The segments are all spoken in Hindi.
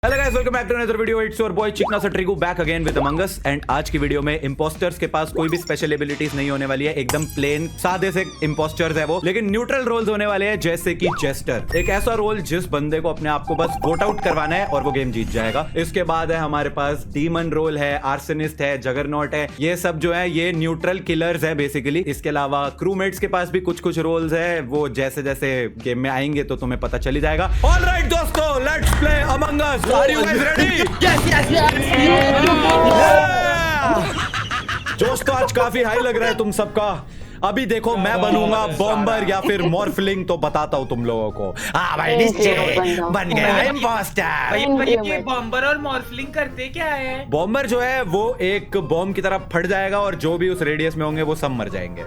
Hello guys, welcome back to another video. It's your boy चिकना सट्रिगू back again with among us. And आज की वीडियो में इंपोस्टर्स के पास कोई भी स्पेशल एबिलिटीज नहीं होने वाली है। एकदम प्लेन सादे से इंपोस्टर्स है वो, लेकिन न्यूट्रल रोल्स होने वाले हैं, जैसे कि जेस्टर। एक ऐसा रोल जिस बंदे को अपने आप को बस वोट आउट करवाना है और वो गेम जीत जाएगा। इसके बाद है हमारे पास डीमन रोल है, आर्सेनिस्ट है, जगरनॉट है। ये सब जो है ये न्यूट्रल किलर्स है बेसिकली। इसके अलावा क्रूमेट्स के पास भी कुछ कुछ रोल्स है, वो जैसे जैसे गेम में आएंगे तो तुम्हें पता चली जाएगा। ऑलराइट दोस्तों, let's play Among Us. Are you guys ready? जोश तो आज काफी हाई लग रहा है तुम सबका। अभी देखो मैं बनूंगा बॉम्बर या फिर मॉर्फलिंग, तो बताता हूँ तुम लोगों को। भाई निश्चय बन गया इम्पोस्टर। ये बॉम्बर और मॉर्फलिंग करते क्या है? बॉम्बर जो है वो एक बॉम्ब की तरह फट जाएगा और जो भी उस रेडियस में होंगे वो सब मर जाएंगे।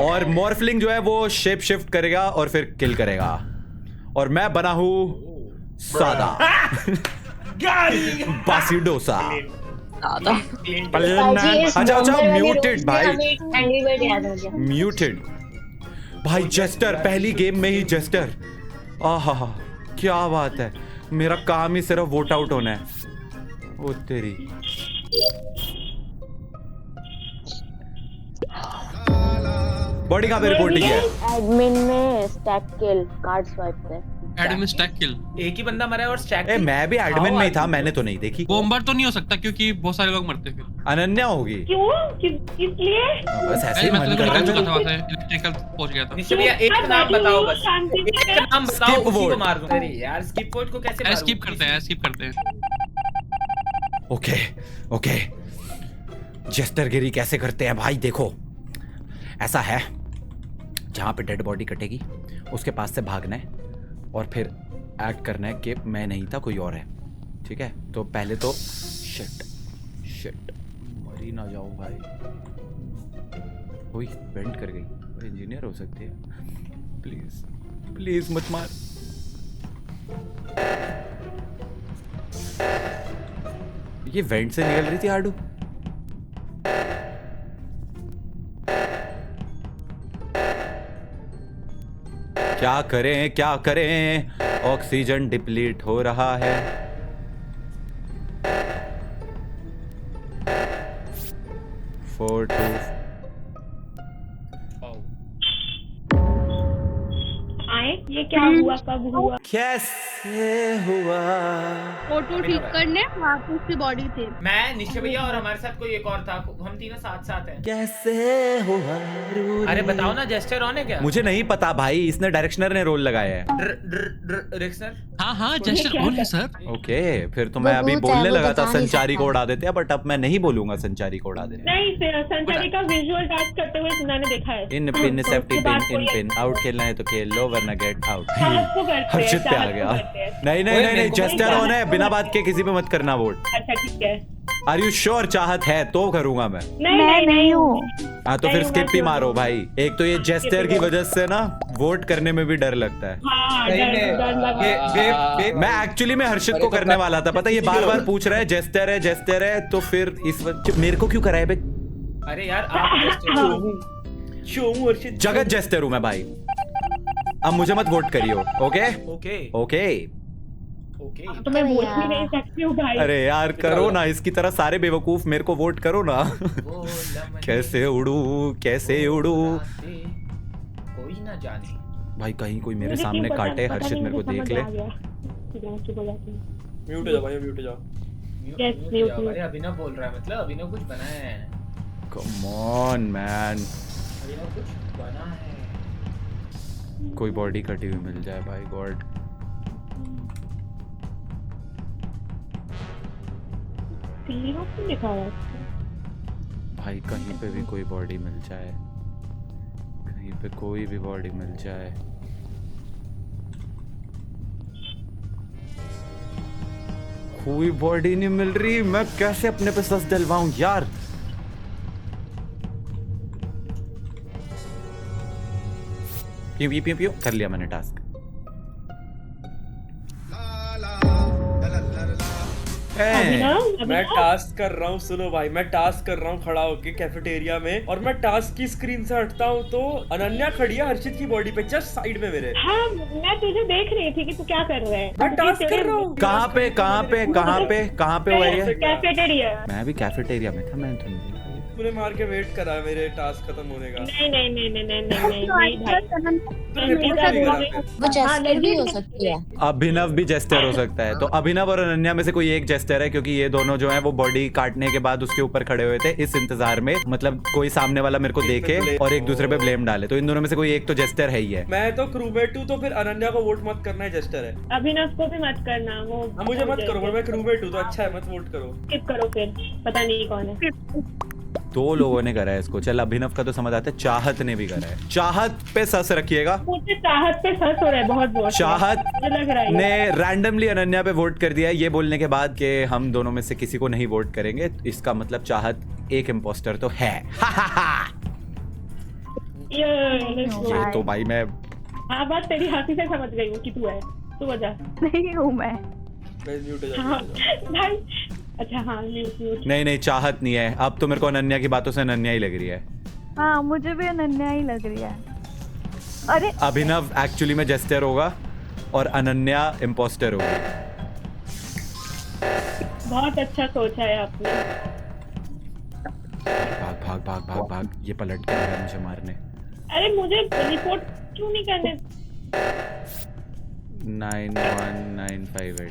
और मॉर्फलिंग जो है वो शेप शिफ्ट करेगा और फिर किल करेगा। और मैं बना हूँ सादा बासी डोसा। अच्छा म्यूटेड भाई, म्यूटेड भाई। जेस्टर पहली गेम में ही जेस्टर। आहा क्या बात है। मेरा काम ही सिर्फ वोट आउट होना है। ओ तेरी बॉडी कहाँ पे रिपोर्टिंग है? एडमिन में स्टैक किल, कार्ड स्वाइप पे एडमिन स्टैक किल। एक ही बंदा मरा है और स्टैक ए, मैं भी एडमिन में ही था, मैंने तो नहीं देखी। बॉम्बर तो नहीं हो सकता क्योंकि बहुत सारे लोग मरते फिर। अनन्या होगी। क्यों? किस लिए? बस ऐसे ही मैं मन तो कर निकल चुका रहा था वहां से, इलेक्ट्रिकल पहुंच गया था। निश्चय एक नाम बताओ, बस एक नाम बताओ, Skip उसी को vote। मार दूं। अरे यार स्किप वोट को कैसे मारूं? स्किप करते हैं, स्किप करते हैं। ओके ओके, जेस्टर गिरी कैसे करते हैं भाई? देखो ऐसा है, जहां पे डेड बॉडी कटेगी उसके पास से भागना है और फिर एक्ट करना है कि मैं नहीं था, कोई और है। ठीक है, तो पहले तो शिट शिट मरी ना जाऊं भाई। कोई बेंड कर गई, इंजीनियर हो सकती है। प्लीज प्लीज मत मार। ये वेंट से निकल रही थी आडू। क्या करें क्या करें, ऑक्सीजन डिप्लीट हो रहा है। फोर टू आए? ये क्या हुआ? कब हुआ? कैसे हुआ? फोटो ठीक करने वहाँ पे उसकी बॉडी थी। मैं निश्चय भैया और हमारे साथ कोई एक और था, हम तीनों साथ साथ हैं। कैसे हुआ? अरे बताओ ना, जेस्टर ऑन है क्या? मुझे नहीं पता भाई, इसने डायरेक्शनर ने रोल लगाया है। डायरेक्शनर हाँ हाँ, जेस्टर ऑन है सर। ओके, फिर तो मैं अभी बोलने लगा था संचारी को उड़ा देते हैं, बट अब मैं नहीं बोलूंगा संचारी को उड़ा देते। नहीं, संचारी का विजुअल टास्क करते हुए मैंने देखा है। In pin safety pin in pin out, खेलना है तो खेल लो वरना गेट आउट। चाहत को करते हैं, हर्षित पे आ चाहत गया। को करते हैं। नहीं नहीं नहीं नहीं, जेस्टर ऑन है, बिना बात के किसी पे मत करना वोट। अच्छा ठीक है। Are you sure? चाहत है तो करूंगा मैं। नहीं हूँ। हाँ तो फिर स्किप ही मारो भाई। एक तो ये जेस्टर की वजह से ना वोट करने में भी डर लगता है। हाँ, डर लगा। मैं एक्चुअली में हर्षित को करने वाला था, पता है ये बार बार पूछ रहा है जेस्टर है, तो फिर इस मेरे को क्यों कराए बे? अरे यार आप जगत जेस्टर हूँ मैं भाई। अब मुझे मत वोट करियो। Okay okay okay okay. तो मैं वोट भी नहीं सकती हूँ भाई। अरे यार करो ना, इसकी तरह सारे बेवकूफ मेरे को वोट करो ना। कैसे उड़ू कैसे उड़ू, कोई ना जाने। भाई कहीं कोई मेरे मुझे सामने क्यों पता- काटे, पता हर्षित नहीं, मेरे को मुझे देख समझ ले। आ गया। चुप हो जाती हूँ। म्यूट हो जा भाई, म्यूट हो जा। Yes, mute mute. अरे अभिनव बोल रहा है, मतलब अभिनव कुछ बना है। कम ऑन मैन, अभिनव कुछ बना है। कोई बॉडी कटी हुई मिल जाए भाई गॉड। तीनों क्यों लिखा हुआ है? भाई कहीं पे भी कोई बॉडी मिल जाए, कहीं पे कोई भी बॉडी मिल जाए। कोई बॉडी नहीं मिल रही, मैं कैसे अपने पे सस डलवाऊं यार। पियो पियो कर लिया मैंने टास्क। मैं टास्क कर रहा हूँ, सुनो भाई, मैं टास्क कर रहा हूँ खड़ा होके कैफेटेरिया में, और मैं टास्क की स्क्रीन से हटता हूँ तो अनन्या खड़ी है हर्षित की बॉडी पे जस्ट साइड में मेरे। हाँ मैं तुझे देख रही थी कि तू क्या कर रहा है। मैं टास्क कर रहा हूँ। कहाँ पे हुआ ये? कैफेटेरिया। मैं भी कैफेटेरिया में था, मैं तो नहीं। तूने मार के वेट करा मेरे टास्क खत्म होने का। नहीं वो जेस्टर भी हो सकती है। अभिनव भी जेस्टर हो सकता है, तो अभिनव और अनन्या में से कोई एक जेस्टर है, क्योंकि ये दोनों जो हैं वो बॉडी काटने के बाद उसके ऊपर खड़े हुए थे इस इंतजार में, मतलब कोई सामने वाला मेरे को देखे और एक दूसरे पे ब्लेम डाले, तो इन दोनों में से कोई एक तो जेस्टर है ही है। मैं तो क्रूमेट हूँ, तो फिर अनन्या को वोट मत करना है, जेस्टर है। अभिनव को भी मत करना, वो मुझे मत करो, मैं क्रूमेट हूँ तो अच्छा है, मत वोट करो। स्किप करो फिर, पता नहीं कौन है। दो लोगों ने करा है इसको। चल अभिनव का तो समझ आता है, चाहत ने भी करा है। चाहत पे सस रखिएगा। मुझे चाहत पे सस हो रहा है बहुत। चाहत लग रहा है ने रैंडमली अनन्या पे वोट कर दिया है, ये बोलने के बाद कि हम दोनों में से किसी को नहीं वोट करेंगे। इसका मतलब चाहत एक इम्पोस्टर तो है। ये तो भाई मैं बात तेरी हंसी से समझ गई हूँ कि तू है, तू वजह नहीं हूँ मैं। भाई अच्छा हाँ म्यूट। नहीं चाहत नहीं है। अब तो मेरे को अनन्या की बातों से अनन्या ही लग रही है। हाँ मुझे भी अनन्या ही लग रही है। अरे अभिनव एक्चुअली में जेस्टर होगा और अनन्या इम्पोस्टर होगी। बहुत अच्छा सोचा है आपने। भाग ये पलट के आ रहा है मुझे मारने। अरे मुझे रिपोर्ट क्यों नहीं करने? 91958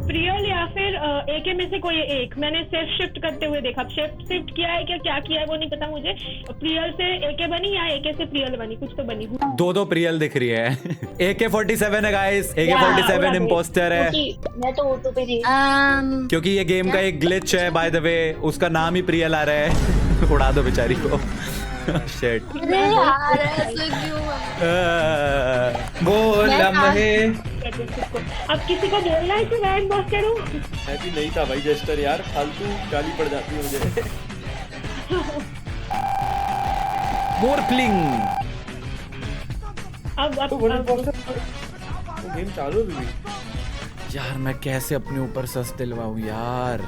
प्रियल या फिर एके में से कोई एक। मैंने सेफ शिफ्ट करते हुए देखा, शिफ्ट किया है क्या किया है वो नहीं पता मुझे। प्रियल से एके बनी या एके से प्रियल बनी, कुछ तो बनी। दो प्रियल दिख रही है। AK-47 है गाइस, AK-47 इम्पोस्टर है। मैं तो ऑटो पे थी। क्योंकि ये गेम का एक ग्लिच है बाय द वे, उसका नाम ही प्रियल आ रहा है। उड़ा दो बेचारी को। शिट। अरे यार ऐसे क्यों वो लम्हे। अब किसी को बोलना है कि मैं इम्पोस्टर हूँ? मैं भी नहीं था भाई जेस्टर, यार फालतू गाली पड़ जाती है मुझे। मोरप्लिंग। अब गेम चालू भी। यार मैं कैसे अपने ऊपर सस दिलवाऊं यार।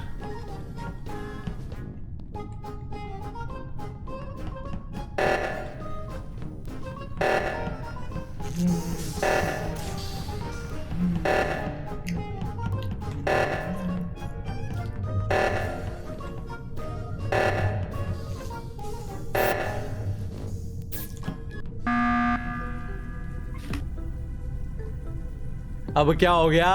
अब क्या हो गया?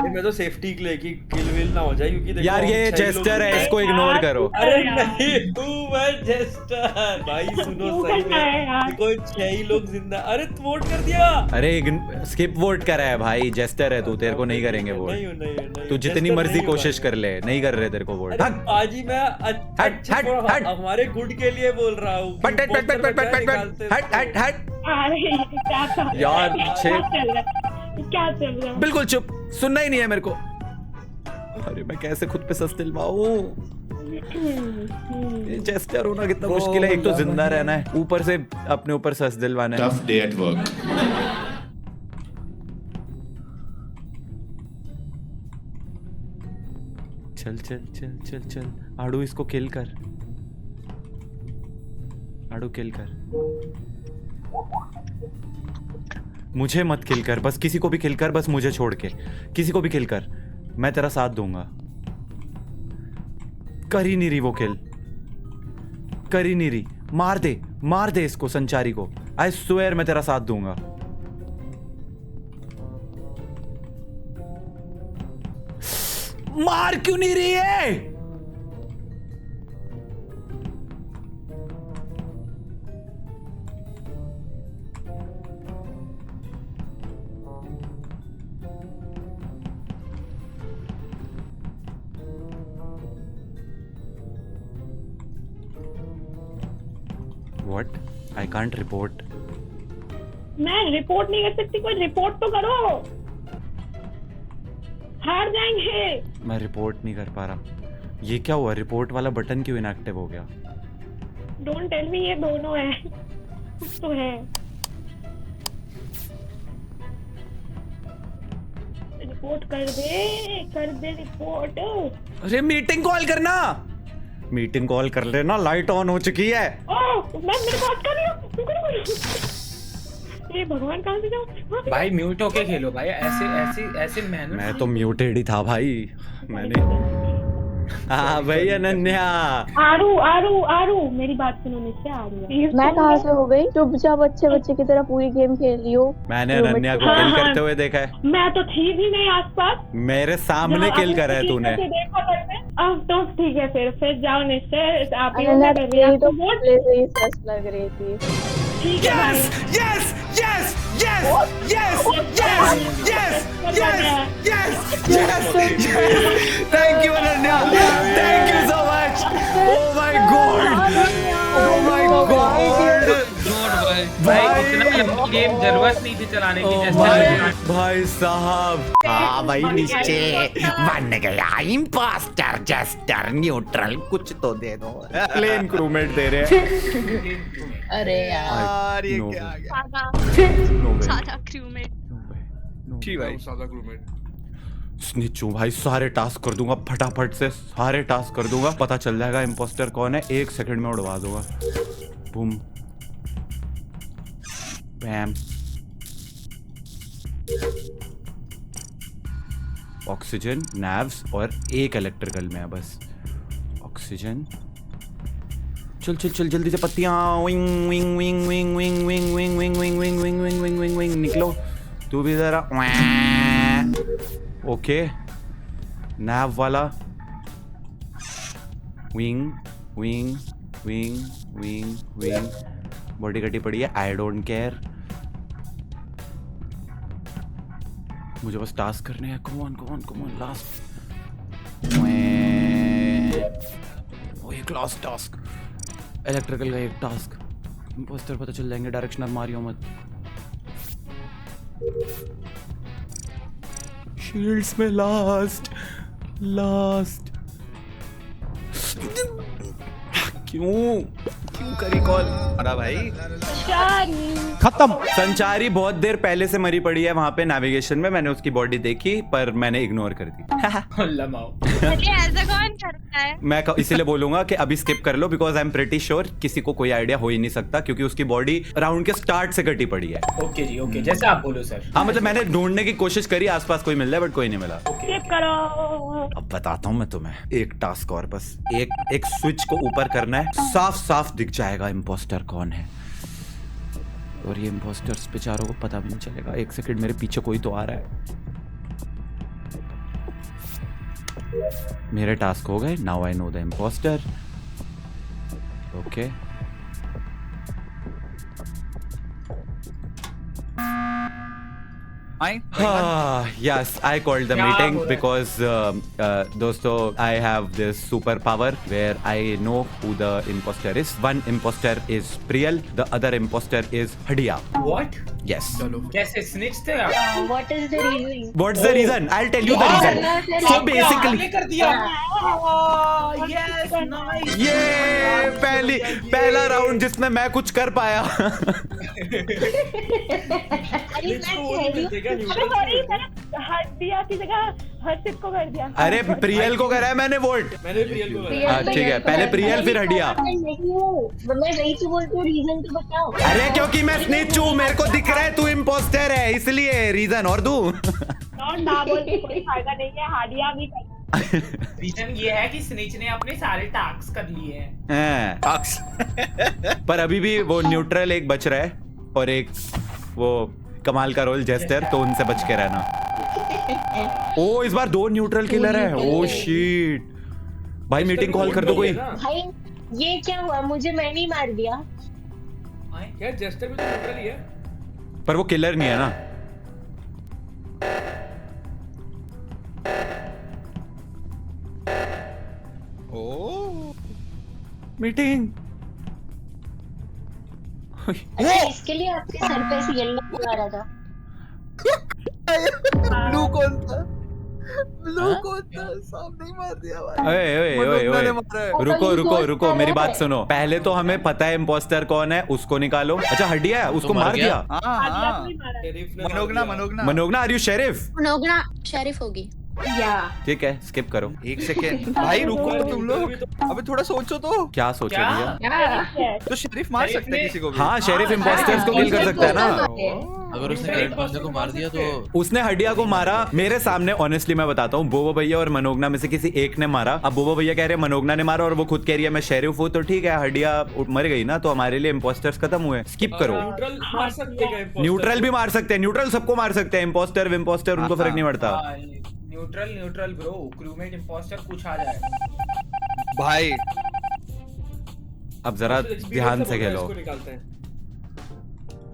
मैं तो सेफ्टी के लिए कि किल विल ना हो जाए, क्योंकि देखो यार ये जेस्टर है, इसको इग्नोर करो। अरे नहीं तू मैं जेस्टर भाई, सुनो सही में कोई 6 ही लोग जिंदा। अरे तू वोट कर दिया। अरे स्किप वोट करा है भाई, जेस्टर है तू, तेरे को नहीं करेंगे वोट। नहीं तू जितनी मर्जी कोशिश कर ले, नहीं कर रहे तेरे को वोट। आज ही मैं हमारे गुड के लिए बोल रहा हूँ। यार क्या चल रहा है? बिल्कुल चुप, सुनना ही नहीं है मेरे को। अरे मैं कैसे खुद पे सस दिलवाऊं? ये जेस्टर होना कितना मुश्किल है। एक तो जिंदा रहना है, ऊपर से अपने ऊपर सस दिलवाना है। Tough day at work. चल चल चल चल चल आड़ू, इसको किल कर। आड़ू किल कर। मुझे मत किल कर, बस किसी को भी किल कर, बस मुझे छोड़ के किसी को भी किल कर, मैं तेरा साथ दूंगा। कर ही नहीं रही वो किल, कर ही नहीं रही। मार दे इसको, संचारी को। आई स्वेयर मैं तेरा साथ दूंगा। मार क्यों नहीं रही है? What? I can't report. मैं रिपोर्ट नहीं कर सकती, कोई रिपोर्ट तो करो। हार जाएंगे। मैं रिपोर्ट नहीं कर पा रहा। ये क्या हुआ? रिपोर्ट वाला बटन क्यों इनएक्टिव हो गया? डोंट टेल मी ये दोनों है। कुछ तो है। रिपोर्ट कर दे रिपोर्ट। अरे मीटिंग कॉल करना, मीटिंग कॉल कर लेना, लाइट ऑन हो चुकी है। ओह मैं मेरे बात कर रही हूँ। ये भगवान कहाँ से जाऊँ? भाई म्यूट होके खेलो भाई, ऐसे मैनर। मैं तो म्यूटेड ही था भाई, मैंने। हाँ भाई अनन्या। आरू मेरी बात सुनो निश्चय। आरू मैं कहाँ से हो गई? चुपचाप बच्चे की तरह पूरी गेम खेल रही हो। मैंने अनन्या को किल करते हुए देखा है। मैं तो थी भी नहीं आसपास। मेरे सामने किल करा है तूने। अब तो ठीक है, फिर जाओ निश्चय। आप ही अनन्या कर रही है, तेरी तो आपको वोट पहले से ही सस लग रही थी। ठीक है भाई। Yes, yes, yes, yes, yes, yes, yes, yes, yes, yes. Thank you, Ananya. Thank you so much. Oh my God. Oh my God. भाई इतना लंबी गेम जरूरत नहीं थी चलाने की। भाई साहब। हाँ भाई निश्चय बन गया इम्पोस्टर, जस्टर, न्यूट्रल, कुछ तो दे दो। प्लेन क्रूमेट दे रहे हैं। अरे यार ये क्या आ गया? सादा क्रूमेट। स्निचू भाई, सारे टास्क कर दूंगा फटाफट से, सारे टास्क कर दूंगा, पता चल जाएगा इम्पोस्टर कौन है, 1 सेकंड में उड़वा दूंगा। बूम बैम। ऑक्सीजन, नैव्स और 1 इलेक्ट्रिकल में है बस। ऑक्सीजन, चल चल चल जल्दी से पत्तियां। Wing wing wing wing wing wing wing wing wing wing wing wing wing wing wing निकलो तू भी जरा। ओके नैव वाला। Wing wing wing wing wing, body कटी पड़ी है, आई डोंट केयर। मुझे बस टास्क करने हैं। Come on come on come on, last. वो एक लास्ट टास्क, इलेक्ट्रिकल का एक टास्क। इम्पोस्टर पता चल जाएंगे, डायरेक्शनल मारियो मत। शील्ड्स में लास्ट क्यों करी कॉल? अरे भाई खत्म। संचारी बहुत देर पहले से मरी पड़ी है वहां पे नेविगेशन में, मैंने उसकी बॉडी देखी पर मैंने इग्नोर कर दी। अरे ऐसा कौन करता है? मैं इसीलिए बोलूंगा कि अभी स्किप कर लो, because I am pretty sure किसी को कोई आइडिया हो ही नहीं सकता, क्योंकि उसकी बॉडी राउंड के स्टार्ट से कटी पड़ी है। ओके जी, ओके, जैसे आप बोलो सर। हाँ मतलब मैंने ढूंढने की कोशिश करी आसपास कोई मिल जाए, बट कोई नहीं मिला। स्किप करो। अब बताता हूँ मैं तुम्हें, एक टास्क और बस, एक स्विच को ऊपर करना है, साफ साफ दिख जाएगा इम्पोस्टर कौन है। और ये इम्पोस्टर्स बेचारों को पता भी नहीं चलेगा। 1 सेकंड, मेरे पीछे कोई तो आ रहा है। मेरे टास्क हो गए। Now I know the impostor. Okay yes, I called the meeting because दोस्तों I have this super power where I know who the imposter is. One imposter is Priyal, the other imposter is Hadia. What? Yes. कैसे snitch थे आप? What is the reason? What's the reason? I'll tell you the reason. So basically, कर दिया। Yes, nice. ये पहला राउंड जिसमें मैं कुछ कर पाया। अरे सॉरी, मैंने हदिया की जगह हर्षित को कर दिया। अरे प्रियल को करा है मैंने वोट। मैंने प्रियल को करा। हाँ ठीक है, पहले प्रियल फिर हडिया। मैं वही तो बोलती हूँ, रीजन तो बताओ। अरे क्योंकि मैं स्निच हूँ, मेरे को दिख रहा है तू इम्पोस्टर है, इसलिए रीजन और दूं। ना बोल के कोई फायदा नहीं है, हाडिया भी कर। रीजन ये है कि स्निच ने अपने सारे टास्क कर लिए हैं। पर अभी भी वो न्यूट्रल एक बच रहा है और एक वो कमाल का रोल जेस्टर, तो उनसे बच के रहना। ओ इस बार 2 न्यूट्रल किलर है। ओ शिट भाई, मीटिंग कॉल कर दो कोई। भाई ये क्या हुआ? मुझे मैंने ही मार दिया। क्या जेस्टर भी तो न्यूट्रल ही है? पर वो किलर नहीं है ना। मीटिंग। अच्छा इसके लिए आपके सर पे से येलो आ रहा था। ब्लू कौन था? ब्लू को तो सामने ही मार दिया भाई। ओए ओए ओए मनोज ने ओए मारा है। रुको रुको तो रुको मेरी बात है। सुनो। पहले तो हमें पता है इम्पोस्टर कौन है, उसको निकालो। अच्छा हड्डिया है, उसको तो मर मार गया। दिया। हाँ आदिया को हाँ ही मारा है। शेरिफ ने मार मनोगना दिया। Manogna Manogna are you sheriff? Manogna sheriff होगी। या ठीक है स्किप करो। एक सेकेंड भाई रुको तुम लोग, अबे थोड़ा सोचो तो। क्या सोचा क्या? भैया? तो शरीफ मार शरीफ सकते हैं ने- किसी को भी। हाँ शेरिफ इम्पोस्टर्स को किल कर सकता है ना। अगर उसने करेक्ट बंदे को मार दिया तो उसने हड्डिया को मारा मेरे सामने। ऑनेस्टली मैं बताता हूँ, बोबो भैया और मनोगना में से किसी एक ने मारा। अब बोबो भैया कह रहे हैं मनोगना ने मारा और वो खुद कह रही है मैं शेरिफ हूँ, तो ठीक है हड्डिया मर गई ना, तो हमारे लिए इम्पोस्टर्स खत्म हुए। स्किप करो। न्यूट्रल मार सकते हैं क्या? न्यूट्रल भी मार सकते हैं, न्यूट्रल सबको मार सकते हैं। इम्पोस्टर विम्पोस्टर उनको फर्क नहीं पड़ता। न्यूट्रल ब्रो, क्रूमेट इंपोस्टर कुछ आ जाए। भाई अब जरा ध्यान से खेलो इसको निकालते हैं।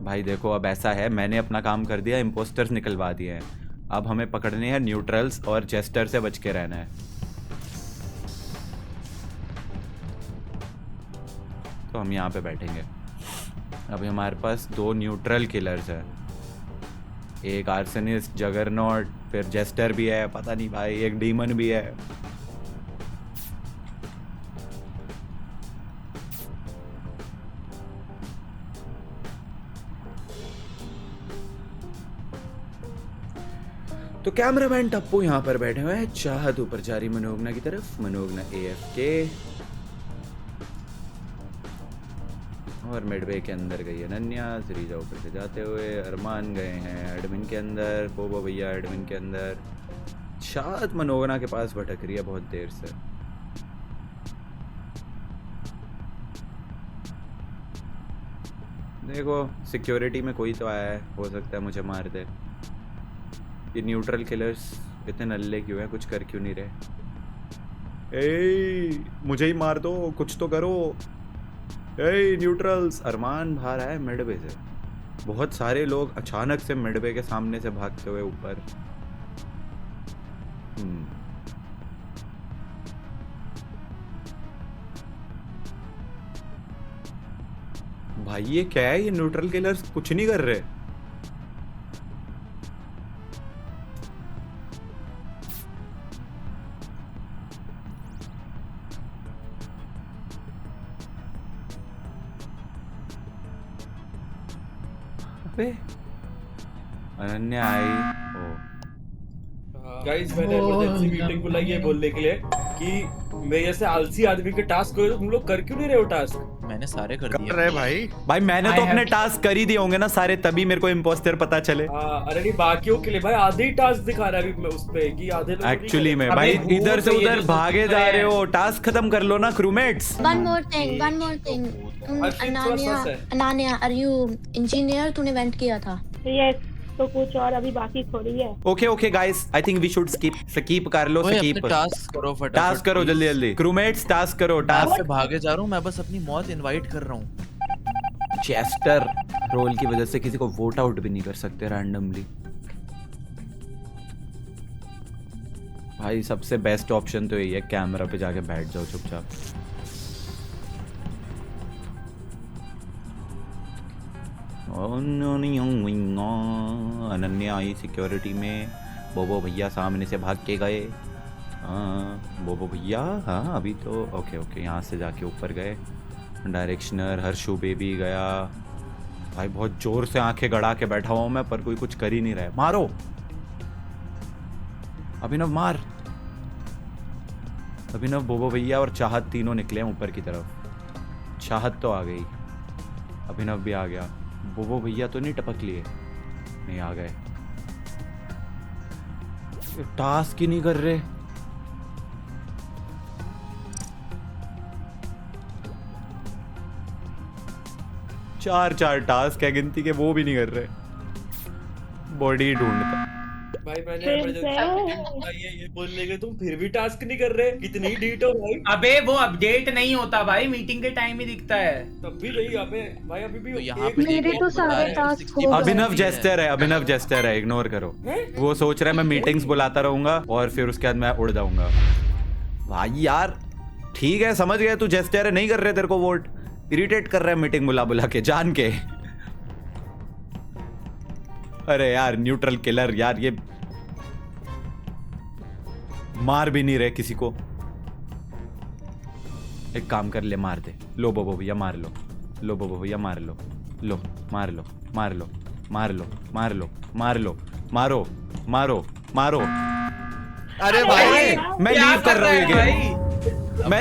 भाई। देखो अब ऐसा है, मैंने अपना काम कर दिया, इम्पोस्टर्स निकलवा दिए हैं। अब हमें पकड़ने हैं न्यूट्रल्स और जेस्टर से बच के रहना है। तो हम यहाँ पे बैठेंगे। अभी हमारे पास 2 न्यूट्रल किलर्स हैं, एक आर्सेनिस्ट, जगरनॉट, फिर जेस्टर भी है, पता नहीं भाई, एक डीमन भी है। तो कैमरामैन टप्पू यहाँ पर बैठे हुए हैं, चाहत ऊपर जा रही मनोगना की तरफ। मनोगना AFK और मिडवे के अंदर गई अनन्या। श्रीजा ऊपर से जाते हुए, अरमान गए हैं एडमिन के अंदर, बोबो भैया एडमिन के अंदर। शायद मनोगना के पास भटक रही है बहुत देर से। देखो सिक्योरिटी में कोई तो आया है, हो सकता है मुझे मार दे। ये न्यूट्रल किलर्स इतने नल्ले क्यों हैं, कुछ कर क्यों नहीं रहे? ए मुझे ही मार दो, कुछ तो करो। ए न्यूट्रल्स। अरमान बाहर आया मिडवे से। बहुत सारे लोग अचानक से मिडवे के सामने से भागते हुए ऊपर। भाई ये क्या है, ये न्यूट्रल किलर्स कुछ नहीं कर रहे। अबे अनन्या आई। ओ गाइस मैंने इमरजेंसी मीटिंग बुलाई है बोलने के लिए कि मैं जैसे आलसी आदमी के टास्क को तुम लोग कर क्यों नहीं रहे हो टास्क? मैंने सारे कर कर दिए रहे भाई। भाई मैंने तो अपने टास्क कर ही दिए होंगे ना सारे, तभी मेरे को इम्पोस्टर पता चले। अरे नहीं बाकियों के लिए भाई आधे ही टास्क दिखा रहा है अभी मैं उस पे कि आधे लोग एक्चुअली में अबे भाई वो इधर से तो ये उधर जो भागे जा रहे हो, टास्क खत्म कर लो ना क्रूमेट्स। One more thing. अर्शित थोड़ा सस है। Ananya, are you engineer? तूने वेंट किया था। यस, तो कुछ और अभी बाकी थोड़ी है। Okay guys, I think we should skip कर लो। ओए, स्कीप अपने टास्क करो फटाफट। टास्क करो जल्दी जल्दी। क्रूमेट्स टास्क करो। मैं टास्क भागे जा रहा हूँ, मैं बस अपनी मौत इनवाइट कर रहा हूँ। चेस्टर रोल की वजह से किसी को वोट आउट भी नहीं कर सकते रैंडमली। भाई सबसे बेस्ट ऑप्शन तो यही है, कैमरा पे जाके बैठ जाओ चुपचाप। अनन्या आई सिक्योरिटी में, बोबो भैया सामने से भाग के गए। हाँ बोबो भैया, हाँ अभी तो ओके यहाँ से जाके ऊपर गए। डायरेक्शनर हर्षू बेबी गया। भाई बहुत जोर से आंखें गड़ा के बैठा हुआ हूं मैं, पर कोई कुछ कर ही नहीं रहा है। मारो अभिनव, मार अभिनव। बोबो भैया और चाहत तीनों निकले हैं ऊपर की तरफ। चाहत तो आ गई, अभिनव भी आ गया। बोबो भैया तो नहीं टपक लिए? नहीं, आ गए। टास्क ही नहीं कर रहे। चार टास्क है गिनती के, वो भी नहीं कर रहे। बॉडी ढूंढता। भाई मैंने इमरजेंसी मीटिंग बुलाई है ये बोलने के, तुम फिर भी टास्क नहीं कर रहे? कितनी डीट हो भाई। अबे वो अपडेट नहीं होता भाई, मीटिंग के टाइम ही दिखता है। तब भी नहीं अबे भाई, अभी भी तो यहाँ एक- पे मेरे तो सारे टास्क हो गए। अभिनव जेस्टर है, अभिनव जेस्टर है, इग्नोर करो। वो सोच रहा है मैं मीटिंग्स बुलाता रहूंगा और फिर उसके बाद मैं उड़ जाऊंगा। भाई यार ठीक है, समझ गया तू जेस्टर है, नहीं कर रहे तेरे को वोट। इरिटेट कर रहा है मीटिंग बुला के जान के। अरे यार न्यूट्रल किलर यार, ये मार भी नहीं रहे किसी को। एक काम कर ले, मार दे। लो बोबो भैया मार लो, लो बोबो भैया मार लो, लो मार लो, मार लो, मार लो, मार लो, मार लो, मारो मारो मारो। अरे भाई मैं लीव कर रहा हूँ ये गेम। मैं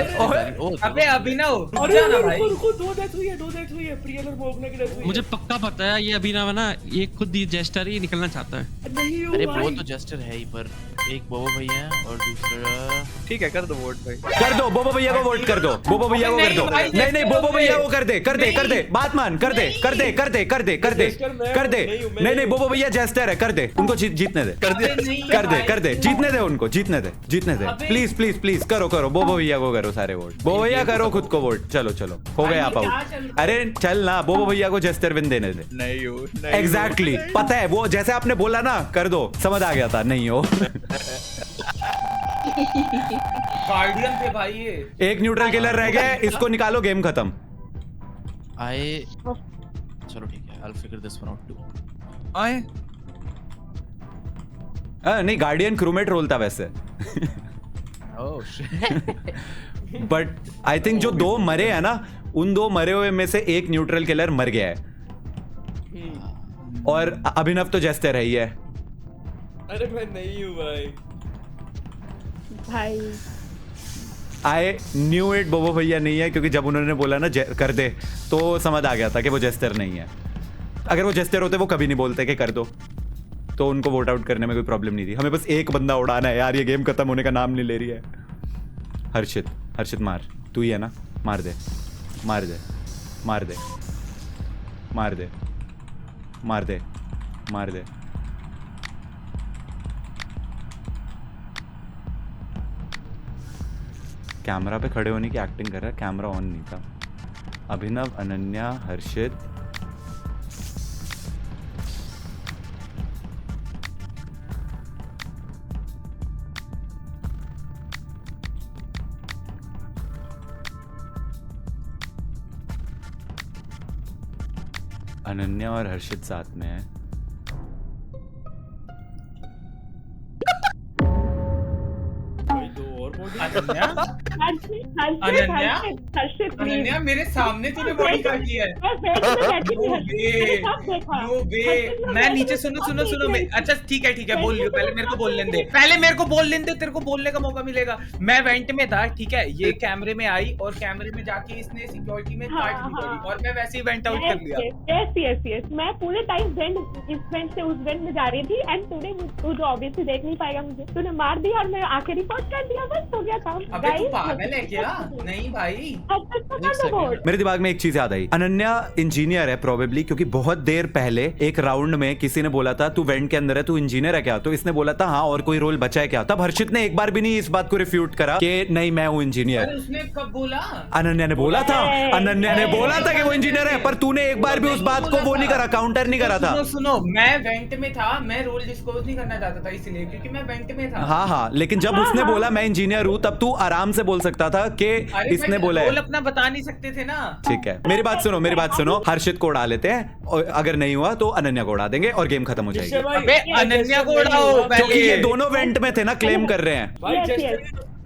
अबे अभिनव अरे जा ना भाई। रुको, 2 डेथ हुई है, प्रियल और मोगना की डेथ हुई है। मुझे पक्का पता है ये अभिनव है ना, ये खुद ही जेस्टर ही निकलना चाहता है। नहीं हो अरे भाई। वो तो जस्टर है ही, पर एक बोबो भैया है और दूसरा ठीक है कर दो वोट भाई। कर दो, बोबो भैया को वोट कर दो, बोबो भैया को कर दो। नहीं नहीं बोबो भैया को कर दे, कर दे, कर दे, बात मान, कर दे, कर दे, कर दे, कर दे, कर दे, कर दे। नहीं नहीं बोबो भैया जेस्टर है, कर दे, उनको जीतने दे, कर दे, कर दे, कर दे, जीतने दे उनको, जीतने दे, जीतने दे। प्लीज प्लीज प्लीज करो करो, बोबो भैया को करो सारे वोट। बोबो भैया करो खुद को वोट। चलो चलो हो गए आप आउट। अरे चल ना, बोबो भैया को जेस्टर विन देने दे। नहीं हो एग्जैक्टली पता है, वो जैसे आपने बोला ना कर दो, समझ आ गया था। नहीं हो गार्डियन थे भाई ये। एक न्यूट्रल किलर रह गया, इसको निकालो, गेम खत्म। आए। चलो ठीक है, I'll figure this one out too. आए। नहीं गार्डियन क्रूमेट रोल था वैसे। Oh shit. But I think जो 2 मरे हैं ना, उन 2 मरे हुए में से एक न्यूट्रल किलर मर गया है और अभिनव तो जेस्टर है ही है। अरे मैं नहीं हूँ भाई। भाई आई न्यू इट, बोबो भैया नहीं है, क्योंकि जब उन्होंने बोला ना कर दे तो समझ आ गया था कि वो जेस्टर नहीं है। अगर वो जेस्टर होते वो कभी नहीं बोलते कि कर दो, तो उनको वोट आउट करने में कोई प्रॉब्लम नहीं थी। हमें बस एक बंदा उड़ाना है यार, ये गेम खत्म होने का नाम नहीं ले रही है। हर्षित, हर्षित मार, तू ही है ना, मार दे, मार दे, मार दे, मार दे, मार दे, मार दे। कैमरा पे खड़े होने की एक्टिंग कर रहा है, कैमरा ऑन नहीं था। अभिनव, अनन्या, हर्षित, अनन्या और हर्षित साथ में है। भाई 2 और बॉडी। अनन्या अनन्या अनन्या मेरे सामने तूने बॉडी का किया है। नो वे। मैं नीचे सुनो मैं, अच्छा ठीक है बोल लियो, पहले मेरे को बोल लेने दे, पहले मेरे को बोल लेने दे, तेरे को बोलने का मौका मिलेगा। मैं वेंट में था, ठीक है, ये कैमरे में आई और कैमरे में जाके इसने सिक्योरिटी में काट दी बॉडी और मैं वैसे ही वेंट आउट कर लिया। यस मैं पूरे टाइम इस वेंट से उस वेंट में जा रही थी एंड तू जो ऑब्वियसली देख नहीं पाएगा मुझे, तूने मार दिया और मैं आके रिपोर्ट कर दिया, बस हो गया काम। अबे तू पागल है क्या? नहीं भाई। मेरे दिमाग में एक चीज याद आई, अनन्या इंजीनियर है प्रोबेबली, क्योंकि बहुत देर पहले एक राउंड में किसी ने बोला था तू वेंट के अंदर है, तू इंजीनियर है क्या, तो इसने बोला था हाँ, और कोई रोल बचा है क्या। तब हर्षित ने एक बार भी नहीं इस बात को रिफ्यूट करा कि नहीं मैं हूँ इंजीनियर। उसने कब बोला? अनन्या ने बोला था, अनन्या ने बोला था कि वो इंजीनियर है, पर तूने एक बार भी उस बात को वो नहीं करा, काउंटर नहीं करा था। सुनो मैं वेंट में था, मैं रोल डिस्क्लोज नहीं करना चाहता था इसलिए, क्योंकि मैं वेंट में था। हाँ, लेकिन जब उसने बोला मैं इंजीनियर हूँ, तब तू आराम से बोल सकता था कि इसने बोला है। रोल अपना बता नहीं सकते थे ना। ठीक है, मेरी बात सुनो, हर्षित को उड़ा लेते हैं, और अगर नहीं हुआ तो अनन्या को उड़ा देंगे और गेम खत्म हो जाएगी। अबे अनन्या को उड़ाओ पहले, क्योंकि ये दोनों वेंट में थे ना, क्लेम कर रहे हैं। भाई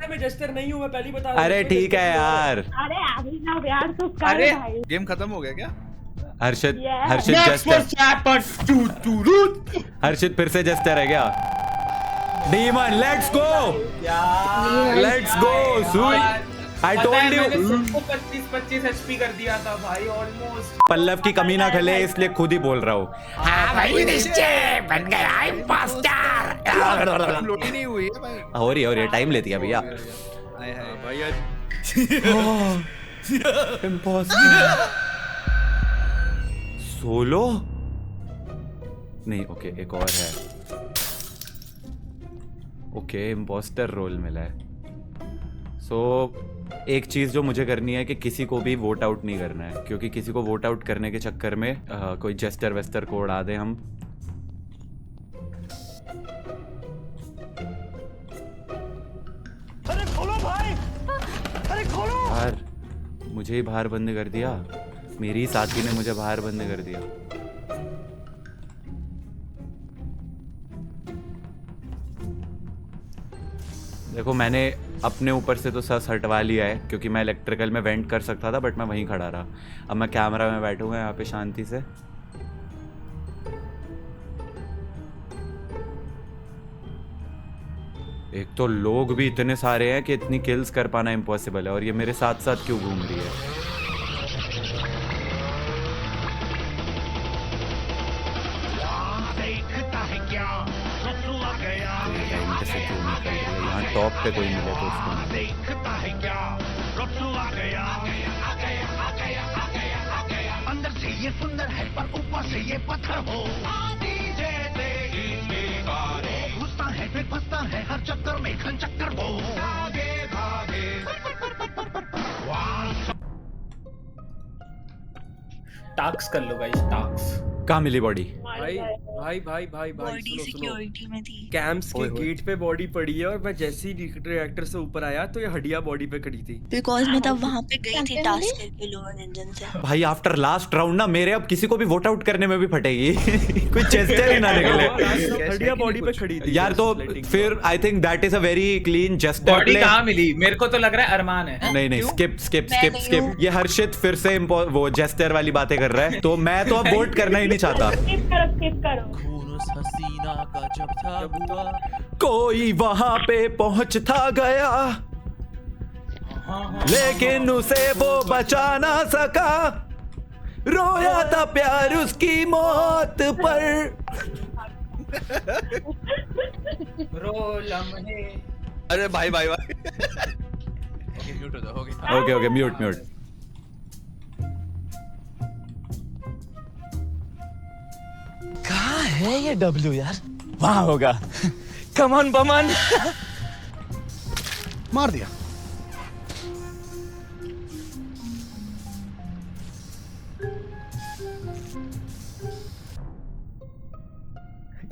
मैं जस्टर नहीं हूँ, मैं पहले बता रहा हूँ। अरे ठीक है यार। अरे अभिनव यार तो अरे भाई गेम खत्म हो गया क्या? हर्षित हर्षित फिर से जस्टर है क्या? डीमन, लेट्स गो सुई, आई टोल्ड यू। 25 एचपी कर दिया था भाई ऑलमोस्ट। पल्लव की कमी ना खले, इसलिए खुद ही बोल रहा हूँ। हाँ भाई निश्चय बन गया इम्पोस्टर। लोडी नहीं हुई है भाई। हो रही है, टाइम लेती है भैया। हाय हाय भाई इम्पोस्टर सोलो नहीं, ओके एक और है। ओके इम्पोस्टर रोल मिला है। सो एक चीज जो मुझे करनी है कि किसी को भी वोट आउट नहीं करना है, क्योंकि किसी को वोट आउट करने के चक्कर में कोई जेस्टर वेस्टर को उड़ा दे हम। अरे खोलो भाई, अरे खोलो यार, मुझे ही बाहर बंद कर दिया, मेरी साथी ने मुझे बाहर बंद कर दिया। देखो मैंने अपने ऊपर से तो सस हटवा लिया है क्योंकि मैं इलेक्ट्रिकल में वेंट कर सकता था, बट मैं वहीं खड़ा रहा। अब मैं कैमरा में बैठूंगा यहाँ पे शांति से। एक तो लोग भी इतने सारे हैं कि इतनी किल्स कर पाना इम्पॉसिबल है, और ये मेरे साथ साथ क्यों घूम रही है? से क्यों निकल रही है? यहाँ टॉप पे कोई मिले तो उसको अंदर से ये सुंदर है पर ऊपर से ये पत्थर हो, घुसता है फिर फंसता है हर चक्कर में घन चक्कर वो। टास्क कर लो गाइस, टास्क। कहाँ मिली बॉडी? भाई भाई भाई भाई भाई बॉडी सिक्योरिटी में थी। कैंप्स के गेट पे बॉडी पड़ी है और मैं जैसे ही रिएक्टर से ऊपर आया तो ये हड्डियां बॉडी पे खड़ी थी। बिकॉज मैं तब वहाँ पे गई थी टास्क करके लोअर इंजन से। भाई आफ्टर लास्ट राउंड ना मेरे अब किसी को भी वोट आउट करने में भी फटेगी। कोई चेस्टर ही ना निकले। हड्डियां बॉडी पे खड़ी थी यार तो फिर I think that is a very clean Juster body play. कहाँ मिली? मेरे को तो लग रहा है अरमान है। नहीं नहीं, स्किप स्किप स्किप स्किप। ये हर्षित फिर से वो जेस्टर वाली बातें कर रहा है, तो मैं तो अब वोट करना ही नहीं चाहता। स्किप करो। हसीना का जब था कोई वहां पे पहुंचता गया, लेकिन उसे वो बचा ना सका। रोया था प्यार उसकी मौत पर। रो लम्हे। अरे भाई भाई भाई। ओके म्यूट हो जाओ। Okay okay mute mute. कहाँ है ये डब्ल्यू यार? वहाँ होगा। Come on Boman. मार दिया।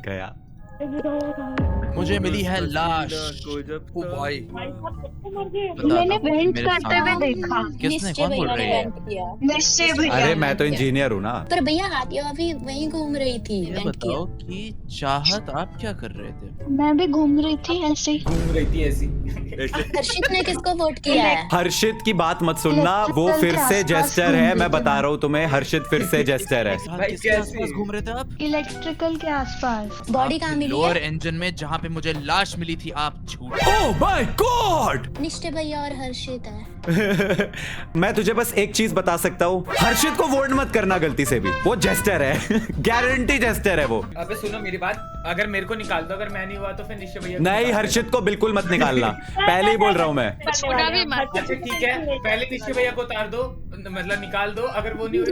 गया। मुझे मिली है लाश। ओ भाई मैंने वेंट करते हुए देखा। किसने? कौन बोल रही है? निश्चय भैया। अरे मैं तो इंजीनियर हूँ ना। पर भैया हाथिया अभी वहीं घूम रही थी। ये वेंट किया। बताओ कि चाहत आप क्या कर रहे थे? मैं भी घूम रही थी ऐसे ही। घूम रही थी ऐसी। हर्षित ने किसको वोट किया है? हर्षित की बात मत सुनना, वो फिर से जेस्टर है। मैं बता रहा हूँ तुम्हें, हर्षित फिर से जेस्टर है। भाई किसके कैसे? आसपास घूम रहे थे आप? इलेक्ट्रिकल के आसपास। बॉडी कहाँ मिली लोअर है? इंजन में जहाँ पे मुझे लाश मिली थी। आप झूठ। Oh my God. निश्चय भैया और हर्षित है। मैं तुझे बस एक चीज बता सकता हूँ, हर्षित को वोट मत करना गलती से भी। वो जेस्टर है। गारंटी जेस्टर है वो। अबे सुनो मेरी बात, अगर मेरे को निकाल दो, अगर मैं नहीं हुआ तो फिर निश्चय भैया। नहीं, हर्षित को बिल्कुल मत निकालना। पहले ही बोल रहा हूँ मैं। अच्छा ठीक है, पहले निश्चय भैया को उतार दो, मतलब निकाल दो। अगर वो नहीं हुआ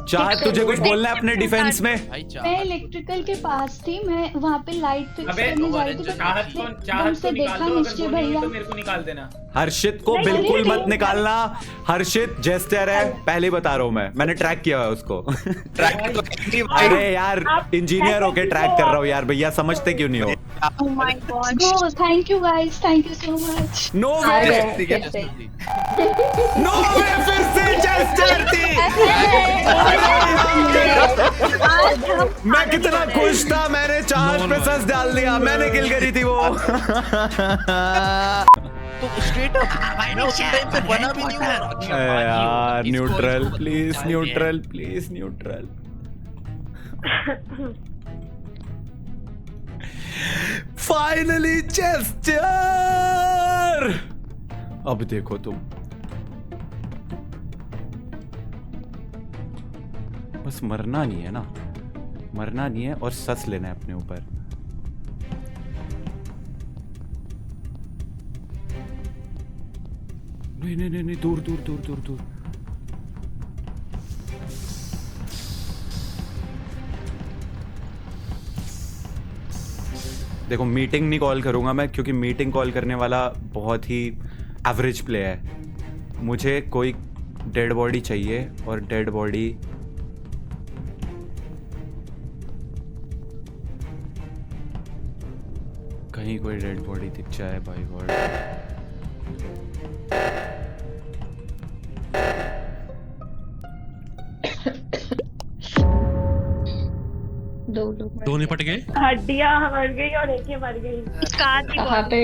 चाहत तुझे कुछ बोलना है अपने डिफेंस में? भाई मैं इलेक्ट्रिकल के पास थी, मैं वहाँ पे लाइट फिक्स अबे करने जा रही थी। चाहत को निकाल दो, अगर वो नहीं हुई तो मेरे को निकाल देना। हर्षित को बिल्कुल मत निकालना। हर्षित जेस्टर है, पहले ही बता रहा हूँ मैं। मैंने ट्रैक किया है उसको। अरे यार इंजीनियर होके ट्रैक कर रहा हूँ यार, भैया समझते क्यों नहीं हो? Oh my God. Oh, thank you guys. Thank you so much. No way, no way, फिर से जेस्टर थी। मैं कितना खुश था, मैंने चार्ज पे सस डाल दिया, मैंने किल करी थी वो। तो स्ट्रेट अप मैं उस टाइम पे बना भी नहीं हुआ। यार neutral please, neutral please, neutral. Finally jester. अब देखो तुम, बस मरना नहीं है ना, मरना नहीं है और सस लेना है अपने ऊपर। नहीं नहीं नहीं नहीं, दूर दूर दूर दूर दूर। देखो मीटिंग नहीं कॉल करूंगा मैं, क्योंकि मीटिंग कॉल करने वाला बहुत ही एवरेज प्ले है। मुझे कोई डेड बॉडी चाहिए, और डेड बॉडी कहीं कोई डेड बॉडी दिख जाए भाई गॉड। दो लोग दो निपट गए। हड्डियां मर गई और एके मर गई। कहाँ पे?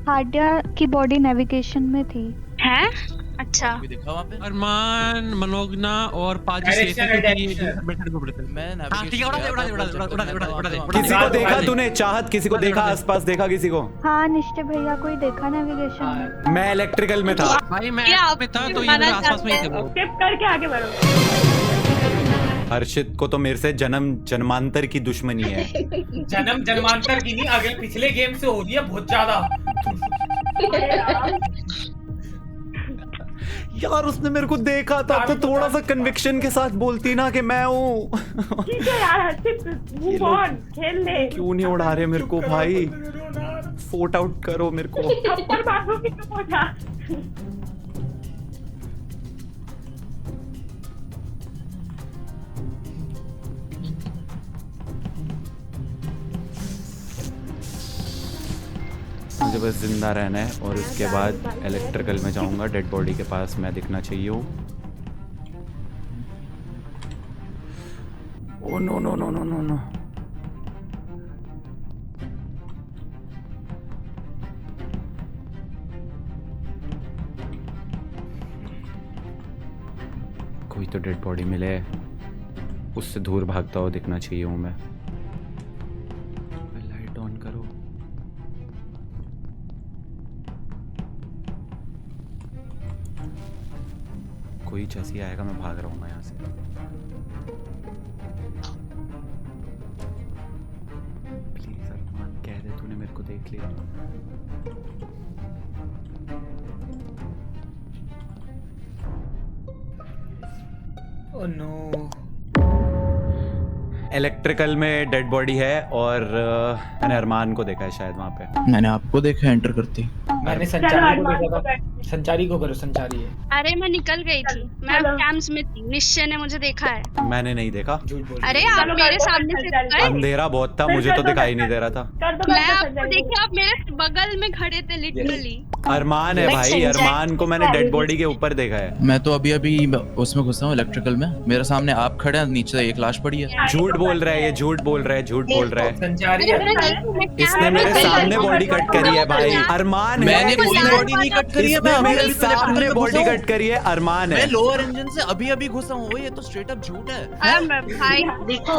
हार्डिया की बॉडी नेविगेशन में थी। है? अच्छा। भी देखा वहाँ पे। अरमान, मनोगना और पाजी Direction, मैं हाँ, ठीक है, उड़ा दे, उड़ा दे, उड़ा दे, उड़ा दे, उड़ा दे। किसी को देखा तूने? चाहत किसी को देखा? आसपास देखा किसी को? हाँ निश्चय भैया को ही देखा नेविगेशन में। मैं इलेक्ट्रिकल में था। भाई मैं क्या में था तो ये मेरे आसपास में ही थे वो। स्किप करके आगे बढ़ो। हर्षित को तो मेरे से जन्म जन्मांतर की दुश्मनी है। जन्म जन्मांतर की नहीं, अगले पिछले गेम से हो रही है बहुत ज्यादा। यार उसने मेरे को देखा था तो थोड़ा सा कन्विक्शन के साथ बोलती ना कि मैं हूँ। ठीक है यार हर्षित, मूव ऑन, खेल ले। क्यों नहीं उड़ा रहे मेरे को भाई? फोट आउट करो मेरे को। थप्पड़ मारो कि तुम हो जा। मुझे बस जिंदा रहना है और उसके बाद इलेक्ट्रिकल में जाऊंगा। डेड बॉडी के पास मैं दिखना चाहिए हूँ। Oh no no no no no no. कोई तो डेड बॉडी मिले, उससे दूर भागता हुआ दिखना चाहिए हूँ मैं। लाइट ऑन करो। कोई जैसी आएगा मैं भाग रहा हूँ यहाँ से। प्लीज अरमान कह दे तूने मेरे को देख लिया। Oh no. इलेक्ट्रिकल में डेड बॉडी है और मैंने अरमान को देखा है शायद वहाँ पे। मैंने आपको देखा एंटर करती। मैंने संचारी को देखा था। संचारी को करो, संचारी है। अरे मैं निकल गई थी, मैं हेलो। कैंप्स में थी, निश्चय ने मुझे देखा है। मैंने नहीं देखा। झूठ बोल अरे आप मेरे सामने से गए, अंधेरा बहुत था, मुझे तो दिखाई नहीं दे रहा था। कर दो, मैं कर दो, आपको संजय। देखा, आप मेरे बगल में खड़े थे लिटरली। अरमान है भाई, अरमान को मैंने डेड बॉडी के ऊपर देखा है। मैं तो अभी अभी उसमें घुसा हूँ इलेक्ट्रिकल में। मेरे सामने आप खड़े हैं, नीचे एक लाश पड़ी है। झूठ बोल रहा है ये, झूठ बोल रहा है, झूठ बोल रहा है। संचारी है। इसने मेरे सामने बॉडी कट करी है भाई। अरमान है। मैंने कोई बॉडी नहीं कट करी है। इसने मैं मेरे अभी सामने बॉडी कट करी है। अरमान मैं है। लोअर इंजन से अभी अभी घुसा हूँ। ये तो स्ट्रेट अप झूठ है। भाई देखो